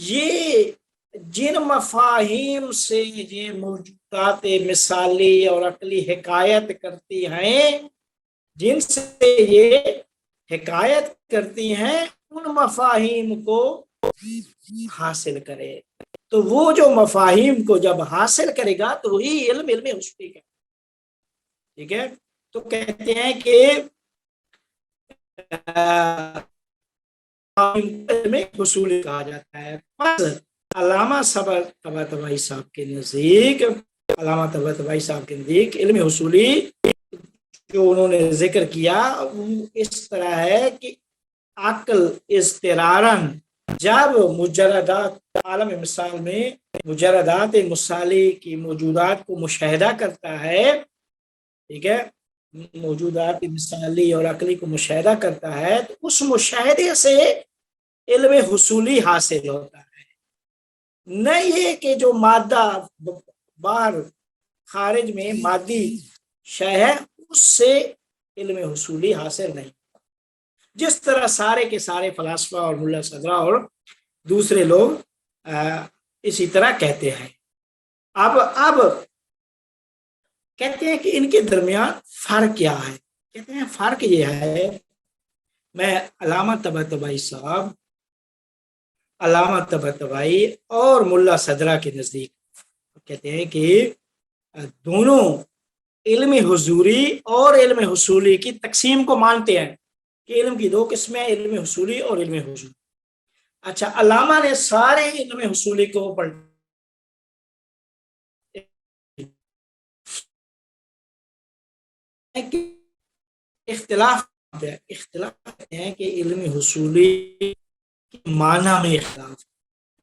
یہ جن مفاہیم سے یہ موجودات مثالی اور عقلی حکایت کرتی ہیں، جن سے یہ حکایت کرتی ہیں، ان مفاہیم کو حاصل کرے. تو وہ جو مفاہیم کو جب حاصل کرے گا تو وہی علم حصولی کا. ٹھیک ہے. تو کہتے ہیں کہ علم حصولی کہا جاتا ہے. علامہ طباطبائی صاحب کے نزدیک علم حصولی جو انہوں نے ذکر کیا وہ اس طرح ہے کہ عقل اضطراراً جب مجردات عالم مثال میں مجردات مثالی کی موجودات کو مشاہدہ کرتا ہے، ٹھیک ہے، موجودات مثالی اور عقلی کو مشاہدہ کرتا ہے، تو اس مشاہدے سے علم حصولی حاصل ہوتا ہے. نہ یہ کہ جو مادہ باہر خارج میں مادی شے ہے اس سے علم حصولی حاصل نہیں. جس طرح سارے کے سارے فلاسفہ اور ملا صدرہ اور دوسرے لوگ اسی طرح کہتے ہیں. اب کہتے ہیں کہ ان کے درمیان فرق کیا ہے. کہتے ہیں فرق یہ ہے، میں علامہ طباطبائی اور ملا صدرہ کے نزدیک کہتے ہیں کہ دونوں علم حضوری اور علم حصولی کی تقسیم کو مانتے ہیں کہ علم کی دو قسمیں، علم حصولی اور علم حضوری. اچھا علامہ نے سارے علم حصولی کو اختلاف ہے کہ علم حصولی کے معنی میں اختلاف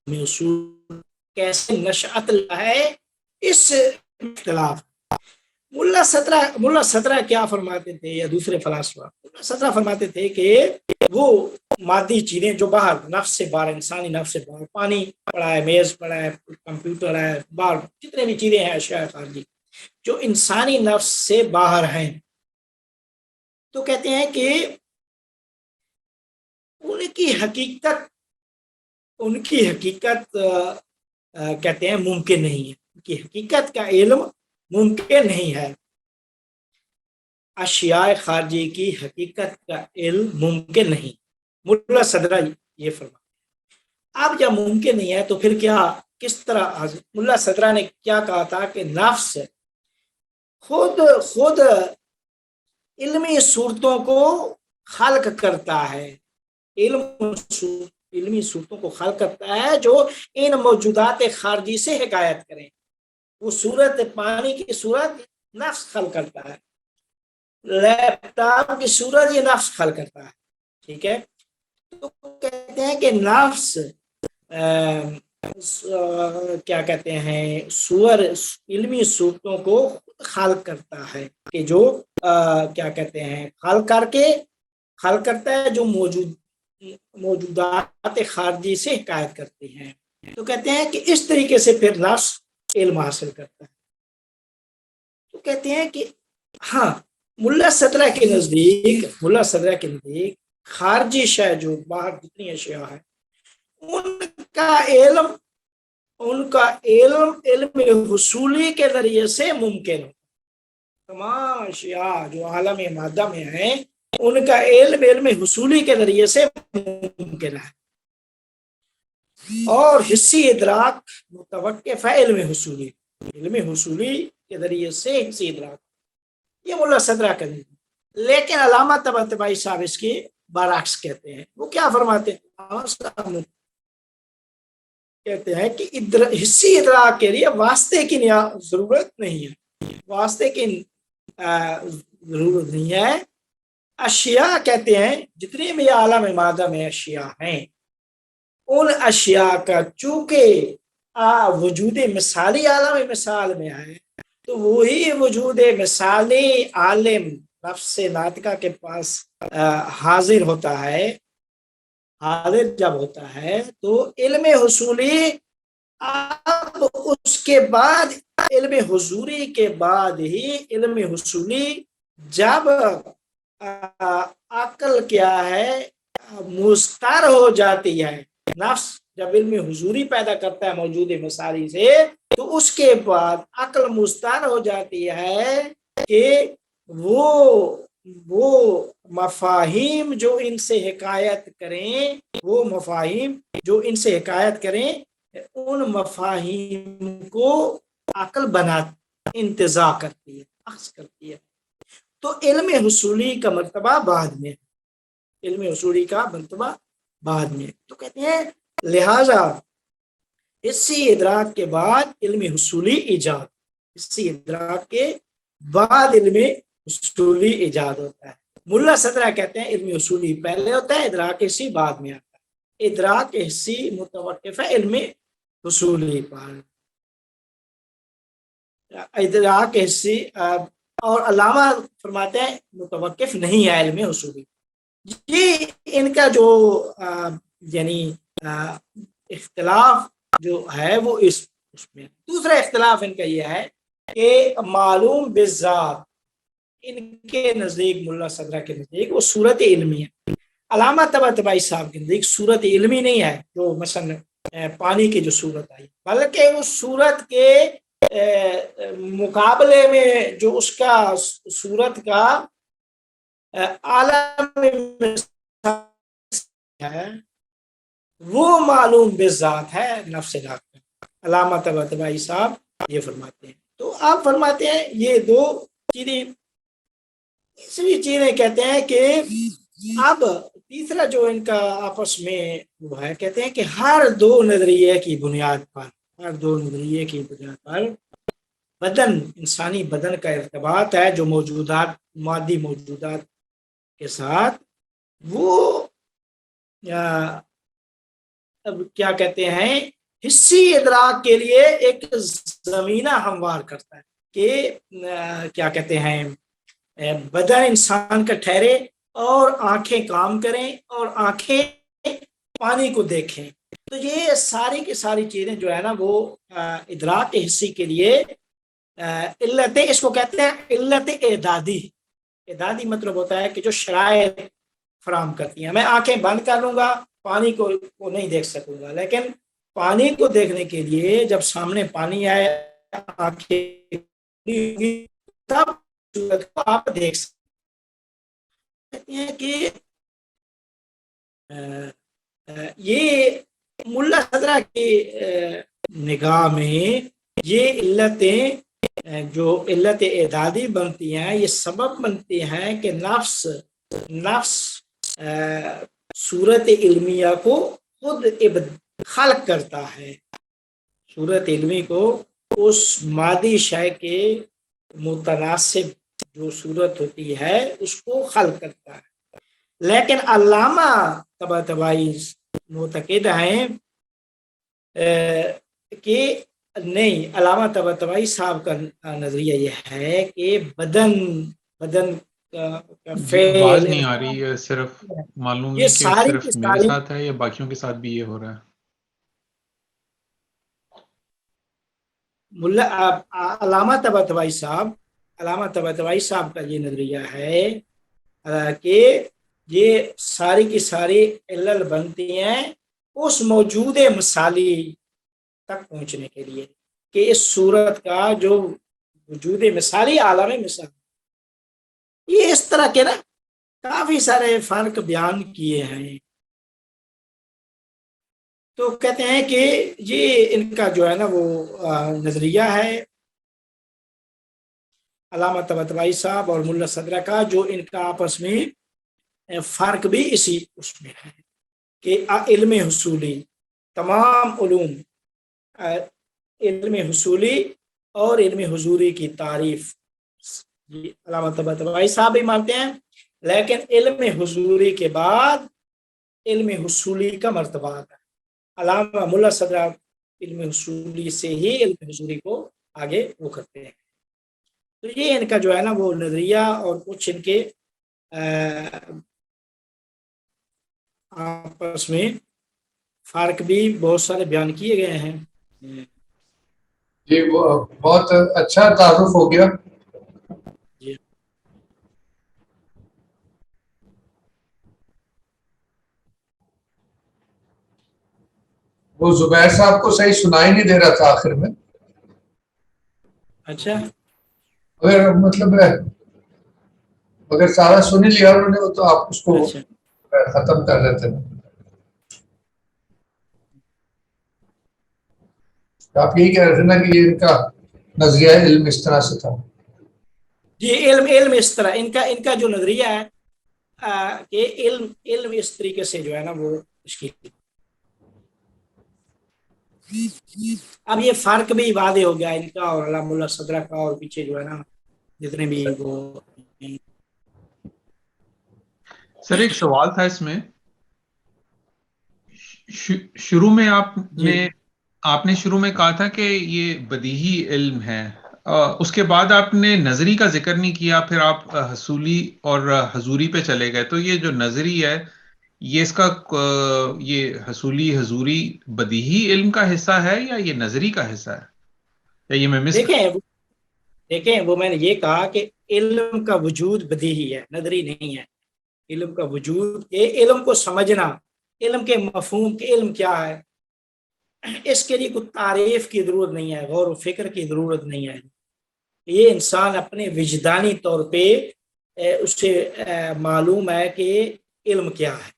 ہے، حصول کیسے نشأت ہے اس اختلاف. ملا صدرہ کیا فرماتے تھے یا دوسرے فلاسفہ؟ ملا صدرہ فرماتے تھے کہ وہ مادی چیزیں جو باہر نفس سے باہر، انسانی نفس سے باہر، پانی پڑا ہے، میز پڑا ہے، کمپیوٹر ہے، باہر جتنے بھی چیزیں ہیں اشیاء خارجی جو انسانی نفس سے باہر ہیں، تو کہتے ہیں کہ ان کی حقیقت کہتے ہیں ممکن نہیں ہے. ان کی حقیقت کا علم ممکن نہیں ہے. اشیاء خارجی کی حقیقت کا علم ممکن نہیں. ملا صدرہ یہ فرماتے ہیں. اب جب ممکن نہیں ہے تو پھر کس طرح؟ ملا صدرہ نے کیا کہا تھا کہ نفس خود علمی صورتوں کو خلق کرتا ہے، علمی صورتوں کو خلق کرتا ہے جو ان موجودات خارجی سے حکایت کریں. وہ صورت پانی کی صورت نفس خلق کرتا ہے، لیپ ٹاپ کی صورت یہ نفس خلق کرتا ہے. ٹھیک ہے. تو کہتے ہیں کہ نفس کیا کہتے ہیں علمی صورتوں کو خلق کرتا ہے کہ جو کیا کہتے ہیں خلق کرتا ہے جو موجودات خارجی سے حکایت کرتی ہیں. تو کہتے ہیں کہ اس طریقے سے پھر نفس علم حاصل کرتا ہے. تو کہتے ہیں کہ ہاں ملا صدرہ کے نزدیک خارجی شے جو باہر جتنی اشیاء ہے ان کا علم علم حصولی کے ذریعے سے ممکن ہو. تمام اشیاء جو عالم مادہ میں ہیں ان کا علم حصولی کے ذریعے سے ممکن ہے، اور حصی ادراک متوقف ہے علم حصولی کے ذریعے سے حصی ادراک، یہ ملا صدرہ کا نہیں۔ لیکن علامہ طباطبائی صاحب اس کی برعکس کہتے ہیں۔ وہ کیا فرماتے ہیں؟ کہتے ہیں کہ حصی ادراک کے لیے واسطے کی ضرورت نہیں ہے، واسطے کی ضرورت نہیں ہے۔ اشیاء کہتے ہیں جتنی بھی عالم مادہ میں اشیاء ہیں، ان اشیاء کا چونکہ وجود مثالی عالم مثال میں ہے، تو وہی وجود مثالی عالم نفس ناطقہ کے پاس حاضر ہوتا ہے۔ حاضر جب ہوتا ہے تو علم حصولی اب اس کے بعد، علم حضوری کے بعد ہی علم حصولی جب عقل کیا ہے مستر ہو جاتی ہے، نفس جب علم حضوری پیدا کرتا ہے موجود مثالی سے، تو اس کے بعد عقل مستر ہو جاتی ہے کہ وہ مفاہیم جو ان سے حکایت کریں، وہ مفاہیم جو ان سے حکایت کریں، ان مفاہیم کو عقل بنا انتزاع کرتی ہے، اخذ کرتی ہے۔ تو علم حصولی کا مرتبہ بعد میں، علم حصولی کا مرتبہ بعد میں۔ تو کہتے ہیں لہذا حصی ادراک کے بعد علم حصولی ایجاد، حصی ادراک کے بعد علم حصولی ایجاد ہوتا ہے۔ ملا صدرہ کہتے ہیں علم حصولی پہلے ہوتا ہے، ادراک حصی بعد میں آتا ہے۔ ادراک حصی متوقف ہے علم حصولی پر، ادراک حصی، اور علامہ فرماتے ہیں متوقف نہیں ہے علم حصولی۔ یہ ان کا جو یعنی اختلاف جو ہے وہ اس میں۔ دوسرا اختلاف ان کا یہ ہے کہ معلوم بالذات ان کے نزدیک، ملا صدرہ کے نزدیک وہ صورت علمی ہے، علامہ طباطبائی صاحب کے نزدیک صورت علمی نہیں ہے، جو مثلا پانی کی جو صورت آئی، بلکہ اس صورت کے مقابلے میں جو اس کا صورت کا عالم ہے وہ معلوم بالذات ہے نفس ذات کا۔ علامہ طباطبائی صاحب یہ فرماتے ہیں۔ تو آپ فرماتے ہیں یہ دو چیزیں، تیسری چیزیں کہتے ہیں کہ اب تیسرا جو ان کا آپس میں وہ ہے، کہتے ہیں کہ ہر دو نظریے کی بنیاد پر، ہر دو نظریے کی بنیاد پر بدن، انسانی بدن کا ارتباط ہے جو موجودات، مادی موجودات کے ساتھ، وہ اب کیا کہتے ہیں حصی ادراک کے لیے ایک زمینہ ہموار کرتا ہے کہ کیا کہتے ہیں بدن انسان کا ٹھہرے اور آنکھیں کام کریں اور آنکھیں پانی کو دیکھیں۔ تو یہ ساری کی ساری چیزیں جو ہے نا وہ ادراک حصی کے لیے علتیں، اس کو کہتے ہیں علت اعدادی۔ اعدادی مطلب ہوتا ہے کہ جو شرائط فراہم کرتی ہیں۔ میں آنکھیں بند کر لوں گا، پانی کو نہیں دیکھ سکوں گا، لیکن پانی کو دیکھنے کے لیے جب سامنے پانی آئے، آنکھیں تب صورت کو آپ دیکھ سکتے ہیں کہ یہ ملا صدرہ کی نگاہ میں یہ علتیں جو علت اعدادی بنتی ہیں، یہ سبب بنتی ہیں کہ نفس صورت علمیہ کو خود خلق کرتا ہے، صورت علمی کو اس مادی شے کے متناسب جو صورت ہوتی ہے اس کو خلق کرتا ہے۔ لیکن علامہ طباطبائی معتقد ہیں کہ نہیں، علامہ طباطبائی صاحب کا نظریہ یہ ہے کہ بدن کا فعل، آواز نہیں آ رہی ہے، صرف معلوم یہ ہے کہ ساری صرف کی میرے ساری ساتھ ہے یا باقیوں کے ساتھ بھی یہ ہو رہا ہے؟ علامہ طباطبائی صاحب کا یہ نظریہ ہے کہ یہ ساری کی ساری علل بنتی ہیں اس موجود مثالی تک پہنچنے کے لیے، کہ اس صورت کا جو وجود مثالی عالم مثال یہ اس طرح کے نا کافی سارے فرق بیان کیے ہیں. تو کہتے ہیں کہ یہ ان کا جو ہے نا وہ نظریہ ہے علامہ طباطبائی صاحب اور ملا صدرہ کا، جو ان کا آپس میں فرق بھی اسی اس میں ہے کہ علم حصولی، تمام علوم، علم حصولی اور علم حضوری کی تعریف علامہ طباطبائی صاحب بھی مانتے ہیں، لیکن علم حضوری کے بعد علم حصولی کا مرتبہ آتا ہے. علامہ ملا صدرہ علم حصولی سے ہی علم حضوری کو آگے وہ کرتے ہیں. تو یہ ان کا جو ہے نا وہ نظریہ، اور کچھ ان کے آپس میں فرق بھی بہت سارے بیان کیے گئے ہیں. جی وہ بہت اچھا تعارف ہو گیا. جی وہ زبیر صاحب کو صحیح سنائی نہیں دے رہا تھا آخر میں. اچھا اگر مطلب اگر سارا سن ہی لیا انہوں نے تو آپ اس کو اچھا ختم کر لیتے ہیں. آپ یہی کہہ رہے تھے نا کہ یہ ان کا نظریہ علم اس طرح سے تھا. جی علم اس طرح ان کا جو نظریہ ہے کہ علم اس طریقے سے جو ہے نا وہ تشکیل. اب یہ فرق بھی واضح ہو گیا ان کا اور علامہ ملا صدرہ کا، اور پیچھے جو ہے نا جتنے بھی وہ. سر ایک سوال تھا اس میں، شروع میں آپ نے شروع میں کہا تھا کہ یہ بدیہی علم ہے، اس کے بعد آپ نے نظری کا ذکر نہیں کیا، پھر آپ حصولی اور حضوری پہ چلے گئے. تو یہ جو نظری ہے یہ اس کا یہ حصولی حضوری بدیہی علم کا حصہ ہے یا یہ نظری کا حصہ ہے، یا یہ میں دیکھیں وہ میں نے یہ کہا کہ علم کا وجود بدیہی ہے، نظری نہیں ہے. علم کا وجود، علم کو سمجھنا، علم کے مفہوم کے علم کیا ہے، اس کے لیے کوئی تعریف کی ضرورت نہیں ہے، غور و فکر کی ضرورت نہیں ہے. یہ انسان اپنے وجدانی طور پہ اسے معلوم ہے کہ علم کیا ہے.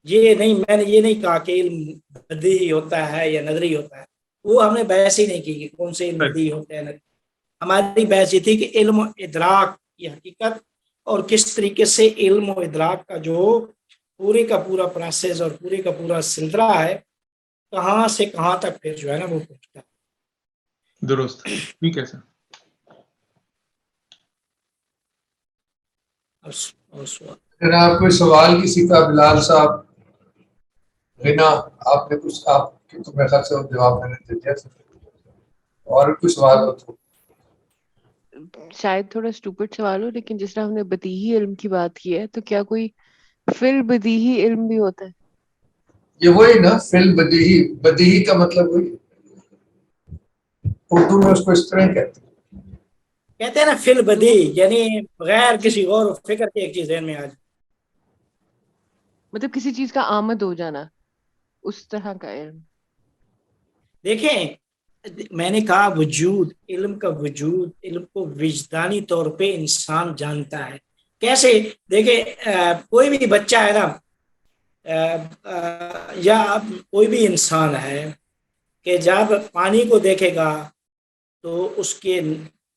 میں نے یہ نہیں کہا کہ علم بدیہی ہوتا ہے یا نظری ہوتا ہے، وہ ہم نے بحث ہی نہیں کی کہ کون سے علم بدیہی ہوتے ہیں. ہماری بحث یہ تھی کہ علم و ادراک کی حقیقت اور کس طریقے سے علم و ادراک کا جو پورے کا پورا پروسیس اور پورے کا پورا سلسلہ ہے کہاں سے کہاں تک پھر جو ہے نا وہ پہنچتا ہے. درست، ٹھیک ہے سر. اگر آپ کوئی سوال کسی کا، بلال صاحب، غنا، آپ نے کچھ آپ کے تو میرے خیال سے جواب میں نے دے دیا. اور کوئی سوال ہو تو شاید تھوڑا اسٹوپڈ سوال ہو، لیکن جس طرح ہم نے بدیہی علم کی بات کی ہے، تو کیا کوئی فی البدیہی علم بھی ہوتا ہے؟ یہ وہی نا فی البدیہی، بدیہی کا مطلب وہی، اردو میں اس کو اس طرح کہتے ہیں. کہتے ہیں نا فی البدیہی، یعنی بغیر کسی غور و فکر کے ایک چیز ذہن میں آ جائے. مطلب کسی چیز کا آمد ہو جانا، اس طرح کا علم. دیکھیں میں نے کہا وجود، علم کا وجود، علم کو وجدانی طور پہ انسان جانتا ہے. کیسے؟ دیکھیں کوئی بھی بچہ ہے نا یا کوئی بھی انسان ہے کہ جب پانی کو دیکھے گا تو اس کے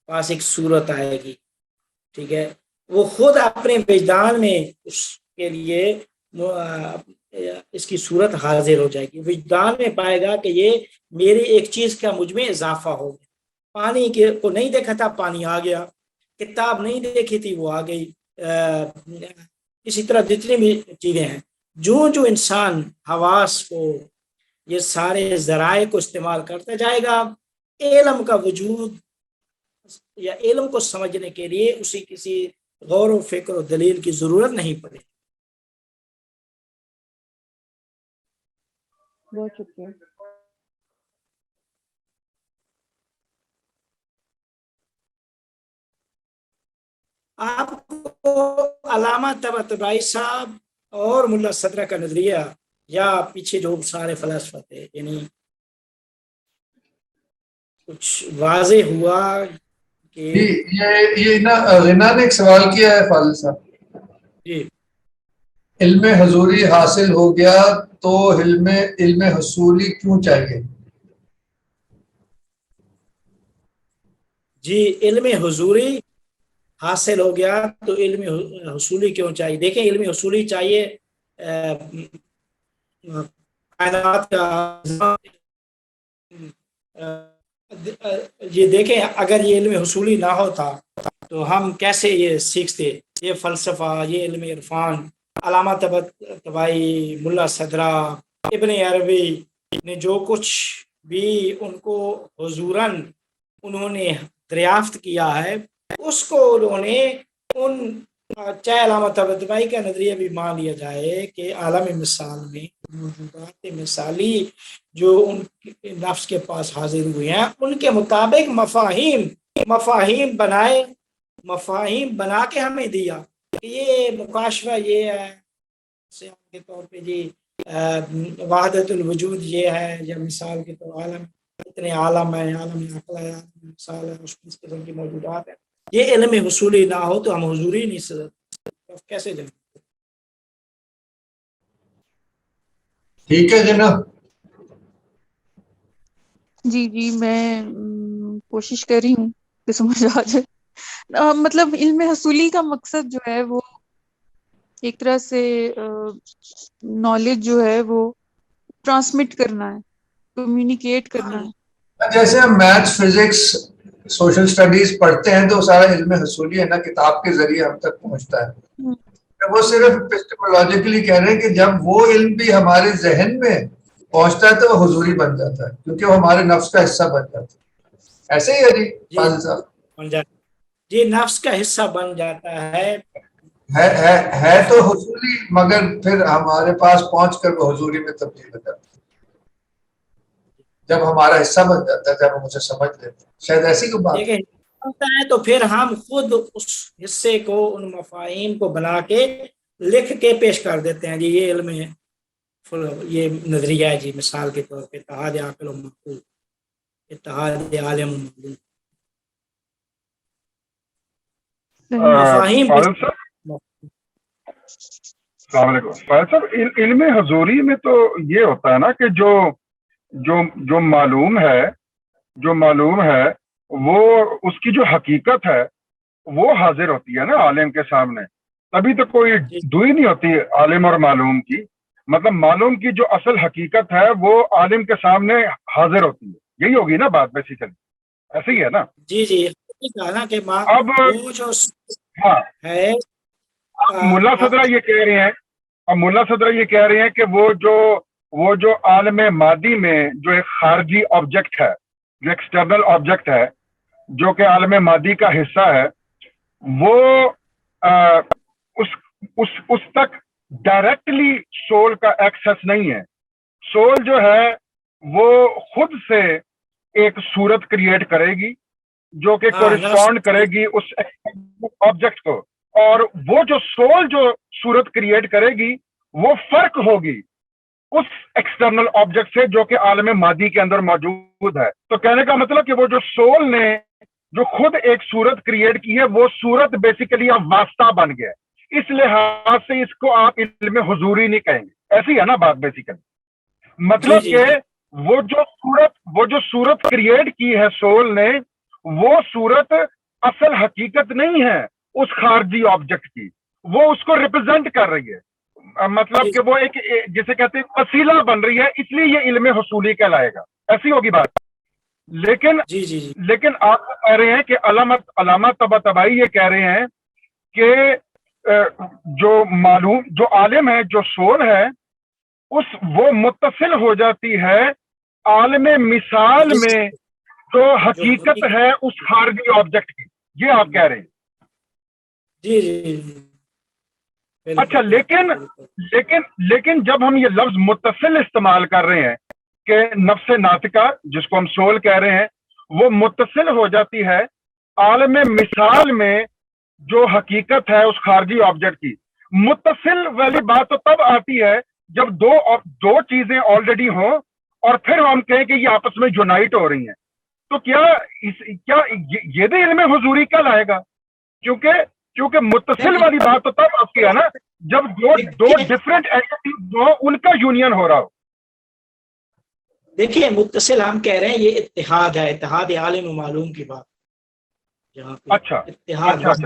پاس ایک صورت آئے گی، ٹھیک ہے، وہ خود اپنے وجدان میں اس کے لیے اس کی صورت حاضر ہو جائے گی. وجدان میں پائے گا کہ یہ میری ایک چیز کا مجھ میں اضافہ ہو گیا. پانی کو نہیں دیکھا تھا، پانی آ گیا. کتاب نہیں دیکھی تھی، وہ آ گئی. اسی طرح جتنی بھی چیزیں ہیں، جو انسان حواس کو، یہ سارے ذرائع کو استعمال کرتا جائے گا، علم کا وجود یا علم کو سمجھنے کے لیے اسی کسی غور و فکر و دلیل کی ضرورت نہیں پڑے. بہت شکریہ. آپ کو علامہ طباطبائی صاحب اور ملا صدرہ کا نظریہ یا پیچھے جو سارے فلاسفہ تھے، یعنی کچھ واضح ہوا کہ یہ نا غنا نے ایک سوال کیا ہے فاضل صاحب، جی علم حضوری حاصل ہو گیا تو علم حصولی کیوں چاہیے؟ جی، علم حضوری حاصل ہو گیا تو علم حصولی کیوں چاہیے؟ دیکھیں، علم حصولی چاہیے کائنات کا یہ دیکھیں، اگر یہ علم حصولی نہ ہوتا تو ہم کیسے یہ سیکھتے؟ یہ فلسفہ، یہ علم عرفان، علامہ طباطبائی، ملا صدرہ، ابن عربی نے جو کچھ بھی ان کو حضوراً انہوں نے دریافت کیا ہے، اس کو انہوں نے ان چاہے علامہ طباطبائی کا نظریہ بھی مان لیا جائے کہ عالم مثال میں موجودات مثالی جو ان کے نفس کے پاس حاضر ہوئے ہیں، ان کے مطابق مفاہیم بنا کے ہمیں دیا کہ یہ مکاشفہ یہ ہے کے طور پہ، جی وحدت الوجود یہ ہے، یا مثال کے طور عالم اتنے عالم ہے، عالم عقل ہے، عالم مثال ہے، اس قسم کی موجودات ہے. یہ علم حصولی نہ ہو تو ہم حضوری نہیں سکتے، کیسے جائیں؟ ٹھیک ہے جناب. جی میں کوشش کر رہی ہوں کہ سمجھ آ جائے. مطلب علم حصولی کا مقصد جو ہے وہ ایک طرح سے نالج جو ہے وہ ٹرانسمٹ کرنا ہے، کمیونیکیٹ کرنا ہے. جیسے ہم میتھس، فزکس، سوشل اسٹڈیز پڑھتے ہیں تو سارا علم حصولی ہے نا، کتاب کے ذریعے ہم تک پہنچتا ہے. وہ صرف ایپسٹیمولوجیکلی کہہ رہے ہیں کہ جب وہ علم بھی ہمارے ذہن میں پہنچتا ہے تو وہ حضوری بن جاتا ہے، کیونکہ وہ ہمارے نفس کا حصہ بن جاتا ہے. ایسے ہی ہے جی فاضل صاحب؟ بن جاتا ہے، جی نفس کا حصہ بن جاتا ہے تو حضوری، مگر پھر ہمارے پاس پہنچ کر وہ حضوری میں تبدیل ہو جاتا ہے جب ہمارا حصہ بن جاتا ہے، جب ہم اسے سمجھ لیتے ہیں. شاید ایسی کوئی بات ہے تو پھر ہم خود اس حصے کو، ان مفاہیم کو بنا کے لکھ کے پیش کر دیتے ہیں. جی یہ علم ہے، یہ نظریہ ہے. جی مثال کے طور پہ اتحاد عقل و معقول، اتحاد عالم و معلوم، مفاہیم. فاضل صاحب السلام علیکم. فاضل صاحب، علم حضوری میں تو یہ ہوتا ہے نا کہ جو معلوم ہے وہ اس کی جو حقیقت ہے وہ حاضر ہوتی ہے نا عالم کے سامنے. تبھی تو کوئی دوئی نہیں ہوتی عالم اور معلوم کی. مطلب معلوم کی جو اصل حقیقت ہے وہ عالم کے سامنے حاضر ہوتی ہے. یہی ہوگی نا بات بیسیکلی، ایسے ہی ہے نا؟ جی کہنا کہ اب وہ جو ہاں، ہے ملا صدرہ یہ کہہ رہے ہیں کہ وہ جو عالم مادی میں جو ایک خارجی آبجیکٹ ہے، جو ایکسٹرنل آبجیکٹ ہے، جو کہ عالم مادی کا حصہ ہے، وہ اس تک ڈائریکٹلی سول کا ایکسس نہیں ہے. سول جو ہے وہ خود سے ایک صورت کریٹ کرے گی جو کہ کورسپونڈ کرے گی اس آبجیکٹ کو، اور وہ جو سول جو صورت کریٹ کرے گی وہ فرق ہوگی اس ایکسٹرنل آبجیکٹ سے جو کہ عالم مادی کے اندر موجود ہے. تو کہنے کا مطلب کہ وہ جو سول نے جو خود ایک صورت کریٹ کی ہے وہ صورت بیسیکلی اب واسطہ بن گیا. اس لحاظ سے اس کو آپ علم حضوری نہیں کہیں گے. ایسی ہے نا بات بیسیکلی؟ مطلب کہ وہ جو صورت کریٹ کی ہے سول نے، وہ صورت اصل حقیقت نہیں ہے اس خارجی آبجیکٹ کی، وہ اس کو ریپرزینٹ کر رہی ہے. مطلب کہ وہ ایک جسے کہتے ہیں وسیلہ بن رہی ہے، اس لیے یہ علم حصولی کہلائے گا. ایسی ہوگی بات. لیکن آپ کہہ رہے ہیں کہ علامہ طباطبائی یہ کہہ رہے ہیں کہ جو عالم ہے، جو سول ہے، وہ متصل ہو جاتی ہے عالم مثال میں جو حقیقت ہے اس خارجی آبجیکٹ کی. یہ آپ کہہ رہے ہیں. جی اچھا، لیکن جب ہم یہ لفظ متصل استعمال کر رہے ہیں کہ نفس ناطقہ جس کو ہم سول کہہ رہے ہیں وہ متصل ہو جاتی ہے عالم مثال میں جو حقیقت ہے اس خارجی آبجیکٹ کی. متصل والی بات تو تب آتی ہے جب دو چیزیں آلریڈی ہوں اور پھر ہم کہیں کہ یہ آپس میں یونائٹ ہو رہی ہیں. تو کیا یہ بھی علم حضوری کل آئے گا؟ کیونکہ متصل والی بات تو تب آپ کی ہے نا جب دو ڈفرینٹ اینٹیز جو ان کا یونین ہو رہا ہو. دیکھیے متصل ہم کہہ رہے ہیں یہ اتحاد ہے، اتحاد عالم و معلوم کی بات یہاں پہ. اچھا اتحاد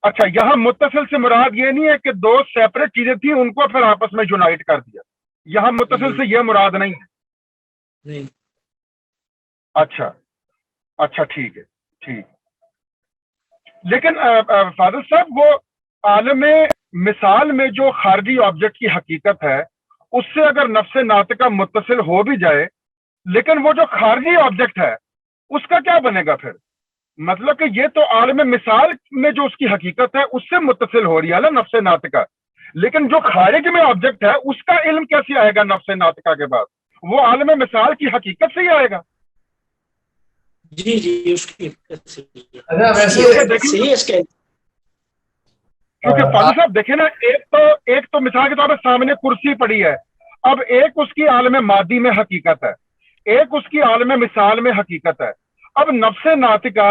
اچھا یہاں متصل سے مراد یہ نہیں ہے کہ دو سیپریٹ چیزیں تھیں ان کو پھر آپس میں یونائٹ کر دیا، یہاں متصل سے یہ مراد نہیں ہے. نہیں. اچھا ٹھیک ہے ٹھیک. لیکن فاضل صاحب وہ عالم مثال میں جو خارجی آبجیکٹ کی حقیقت ہے اس سے اگر نفس ناطقہ متصل ہو بھی جائے، لیکن وہ جو خارجی آبجیکٹ ہے اس کا کیا بنے گا پھر؟ مطلب کہ یہ تو عالم مثال میں جو اس کی حقیقت ہے اس سے متصل ہو رہی ہے نا نفس ناطقہ، لیکن جو خارج میں آبجیکٹ ہے اس کا علم کیسے آئے گا نفس ناطقہ کے بعد؟ وہ عالم مثال کی حقیقت سے ہی آئے گا. جی اس کی کیونکہ فاضل صاحب دیکھیں نا ایک تو مثال کے طور پر سامنے کرسی پڑی ہے، اب ایک اس کی عالم مادی میں حقیقت ہے، ایک اس کی عالم مثال میں حقیقت ہے. اب نفس ناطقہ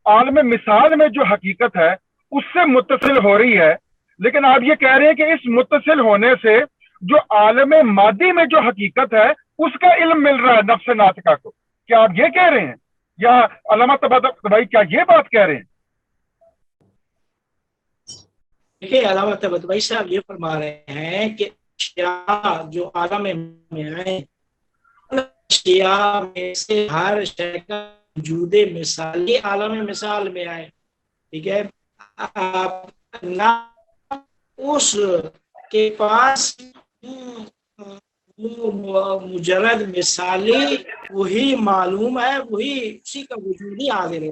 عالم مثال میں جو حقیقت ہے اس سے متصل ہو رہی ہے، لیکن آپ یہ کہہ رہے ہیں کہ اس متصل ہونے سے جو عالم مادی میں جو حقیقت ہے اس کا علم مل رہا ہے نفس ناطقہ کو. کیا آپ یہ کہہ رہے ہیں یا علامہ طباطبائی کیا یہ بات کہہ رہے ہیں؟ دیکھیے علامہ طباطبائی صاحب یہ فرما رہے ہیں کہ اشیاء جو عالم میں آئے، اشیاء میں سے ہر شے کا وجود مثالی عالم مثال میں آئے. ٹھیک ہے، نہ اس کے پاس مجرد مثالی وہی معلوم ہے، وہی اسی کا وجود ہی حاضر ہے.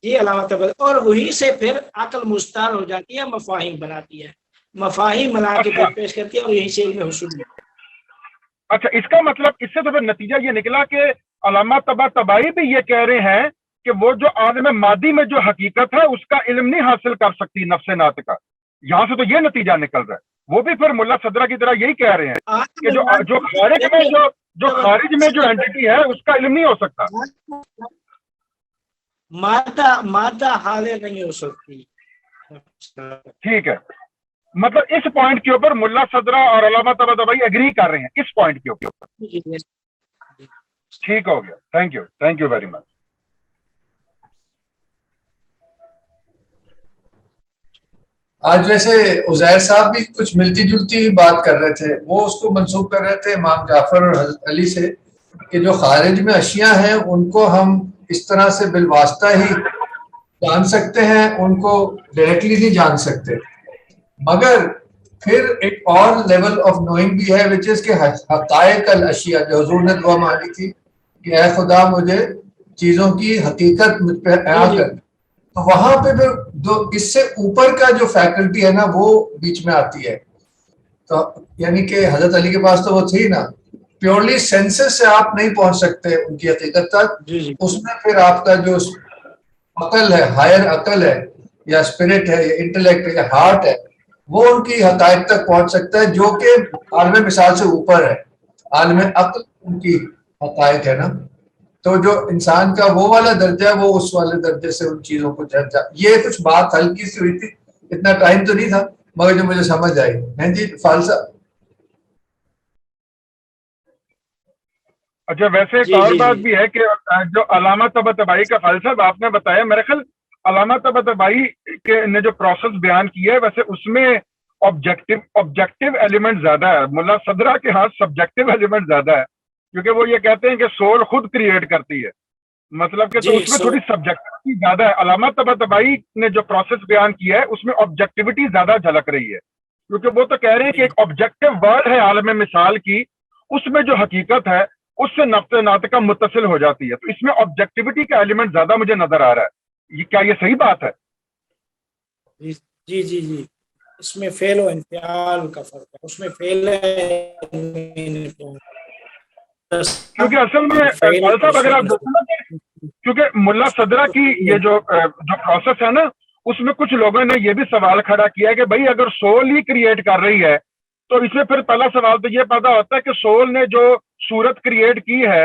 یہ علامت اور وہی سے پھر عقل مستار ہو جاتی ہے، مفاہیم بناتی ہے، مفاہیم بنا کے پھر پیش کرتی ہے اور یہی سے علم حصول. اچھا اس کا مطلب اس سے تو پھر نتیجہ یہ نکلا کہ علامہ طباطبائی بھی یہ کہہ رہے ہیں کہ وہ جو عالم مادی میں جو حقیقت ہے اس کا علم نہیں حاصل کر سکتی نفس ناطقہ. یہاں سے تو یہ نتیجہ نکل رہا ہے. وہ بھی پھر ملا صدرہ کی طرح یہی کہہ رہے ہیں کہ جو خارج میں جو اینٹی ہے اس کا علم نہیں ہو سکتا. مادہ حاضر نہیں ہو سکتی. ٹھیک ہے، مطلب اس پوائنٹ کے اوپر ملا صدرہ اور علامہ طباطبائی ایگری کر رہے ہیں اس پوائنٹ کے اوپر. ٹھیک ہو گیا، تھینک یو ویری مچ. آج ویسے عزیر صاحب بھی کچھ ملتی جلتی بات کر رہے تھے، وہ اس کو منسوخ کر رہے تھے امام جعفر اور حضرت علی سے کہ جو خارج میں اشیاء ہیں ان کو ہم اس طرح سے بالواسطہ ہی جان سکتے ہیں، ان کو ڈائریکٹلی نہیں جان سکتے. مگر پھر ایک اور لیول آف نوئنگ بھی ہے وچ از کہ حقائق الاشیاء، جو حضور نے دعا مانگی تھی کہ اے خدا مجھے چیزوں کی حقیقت مجھ پہ عطا کر. تو وہاں پہ پھر اس سے اوپر کا جو فیکلٹی ہے نا وہ بیچ میں آتی ہے. تو یعنی کہ حضرت علی کے پاس تو وہ تھی نا، پیورلی سینسز سے آپ نہیں پہنچ سکتے ان کی حقیقت تک. اس میں پھر آپ کا جو عقل ہے، ہائر عقل ہے یا اسپرٹ ہے یا انٹلیکٹ ہے یا ہارٹ ہے، وہ ان کی حقائق تک پہنچ سکتا ہے، جو کہ عالم مثال سے اوپر ہے. عالم عقل ان کی حقائق ہے نا. تو جو انسان کا وہ والا درجہ ہے وہ اس والے درجے سے ان چیزوں کو چرچا. یہ کچھ بات ہلکی سی ہوئی تھی، اتنا ٹائم تو نہیں تھا، مگر جو مجھے سمجھ آئی. ہیں جی فالسا. اچھا ویسے ایک اور بات بھی ہے کہ جو علامہ طباطبائی کا فلسفہ آپ نے بتایا، میرے خیال علامہ طباطبائی نے جو پروسیس بیان کیا ہے ویسے اس میں آبجیکٹیو ایلیمنٹ زیادہ ہے. ملا صدرہ کے ہاں سبجیکٹیو ایلیمنٹ زیادہ ہے، کیونکہ وہ یہ کہتے ہیں کہ سول خود کریٹ کرتی ہے، مطلب کہ تو اس میں تھوڑی سبجیکٹیوٹی زیادہ ہے. علامہ طباطبائی نے جو پروسیس بیان کیا ہے اس میں آبجیکٹیوٹی زیادہ جھلک رہی ہے، کیونکہ وہ تو کہہ رہے ہیں کہ ایک آبجیکٹیو ورڈ ہے عالم مثال کی، اس میں جو حقیقت ہے اس سے نفس ناطقہ متصل ہو جاتی ہے. تو اس میں آبجیکٹیوٹی کا ایلیمنٹ زیادہ مجھے نظر آ رہا ہے. کیا یہ صحیح بات ہے؟ جی اس میں فعل و انفعال کا فرق ہے. اس میں فعل ہے کیونکہ اصل میں صاحب اگر آپ دیکھیں نا، کیونکہ ملا صدرہ کی یہ جو پروسیس ہے نا اس میں کچھ لوگوں نے یہ بھی سوال کھڑا کیا ہے کہ بھائی اگر سول ہی کریٹ کر رہی ہے تو اس میں پھر پہلا سوال تو یہ پیدا ہوتا ہے کہ سول نے جو صورت کریٹ کی ہے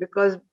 Because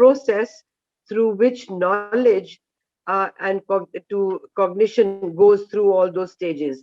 process through which knowledge and to cognition goes through all those stages.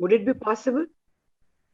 Would it be possible?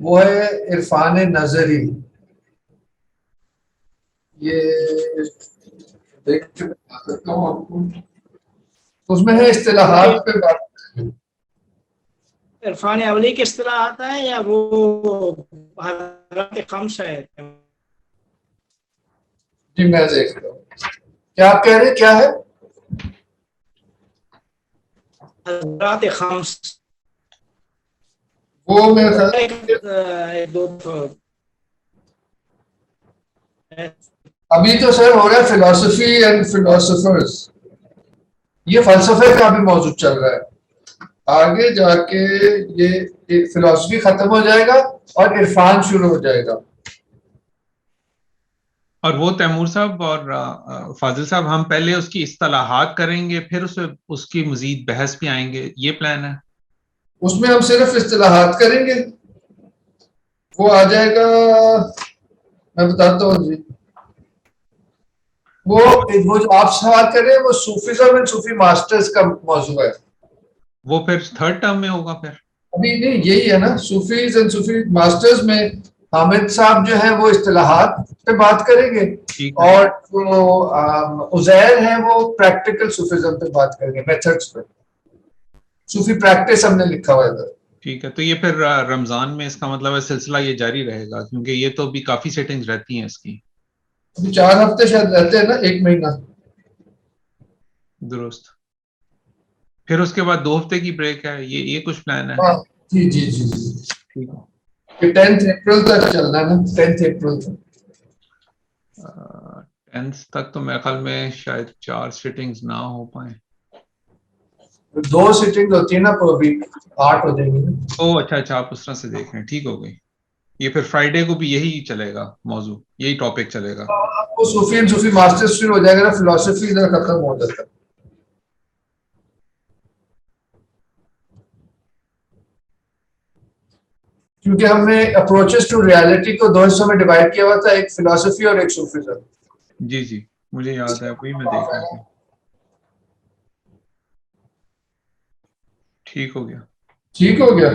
وہ ہے عرفان نظری. یہ دیکھ کے بتا سکتا ہوں آپ کو. اس میں ہے اصطلاحات پہ بات. عرفان اولی کی اصطلاح آتا ہے یا وہ حضرات خمس ہے؟ جی میں دیکھ رہا ہوں. کیا آپ کہہ رہے ہیں کیا ہے؟ حضرات خمس وہ میرے خیال ایک دو ابھی تو سر ہو رہا ہے فلاسفی اینڈ فلاسفرز. یہ فلسفے کا بھی موضوع چل رہا ہے. آگے جا کے یہ فلاسفی ختم ہو جائے گا اور عرفان شروع ہو جائے گا. اور وہ تیمور صاحب اور فاضل صاحب ہم پہلے اس کی اصطلاحات کریں گے پھر اس کی مزید بحث بھی آئیں گے, یہ پلان ہے؟ اس میں ہم صرف اصطلاحات کریں گے. وہ آ جائے گا, میں بتاتا ہوں جی. وہ جو آپ سوال کر رہے ہیں وہ صوفیزم اینڈ صوفی ماسٹرز کا موضوع ہے. وہ پھر تھرڈ ٹرم میں ہوگا پھر؟ ابھی نہیں, یہی ہے نا صوفیز اینڈ صوفی ماسٹرز میں حامد صاحب جو ہیں وہ اصطلاحات پہ بات کریں گے اور جو عزیر ہیں وہ پریکٹیکل صوفیزم پہ بات کریں گے, میتھڈز پہ. صوفی پریکٹس ہم نے لکھا ہوا ہے ادھر. ٹھیک ہے, تو یہ پھر رمضان میں اس کا مطلب ہے سلسلہ یہ جاری رہے گا کیونکہ یہ تو بھی کافی سیٹنگز رہتی ہیں اس کی. ابھی 4 ہفتے شاید رہتے ہیں نا, 1 مہینہ. درست. پھر اس کے بعد 2 ہفتے کی بریک ہے, یہ کچھ پلان ہے؟ جی جی جی جی. ٹھیک ہے. یہ 10 اپریل تک چلنا ہے نا, 10 اپریل تک. 10 تک تو میرے خیال میں شاید 4 سیٹنگز نہ ہو پائیں. 2 سیٹنگ ہوتی ہے نا, تو ابھی 8 ہو جائیں گی. اچھا آپ اس طرح سے دیکھ رہے ہیں, ٹھیک ہو گئی. یہ پھر فرائیڈے کو بھی یہی چلے گا موضوع, یہی ٹاپک چلے گا. آپ کو صوفی اینڈ صوفی ماسٹرز شروع ہو جائے گا نا, فلاسفی ادھر ختم ہو جاتا ہے. کیونکہ ہم نے اپروچز ٹو ریالٹی کو 2 حصوں میں ڈیوائڈ کیا ہوا تھا, ایک فلاسفی اور ایک صوفیزم. جی مجھے یاد ہے, وہی میں دیکھ رہا تھا. ٹھیک ہو گیا.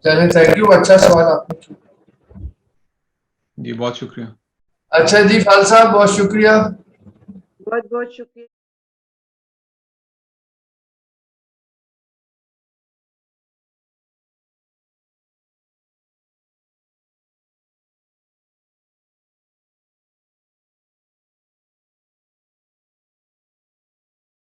چلیں, تھینک یو, اچھا سوال آپ نے. جی بہت شکریہ. اچھا جی فال صاحب, بہت شکریہ. بہت بہت شکریہ.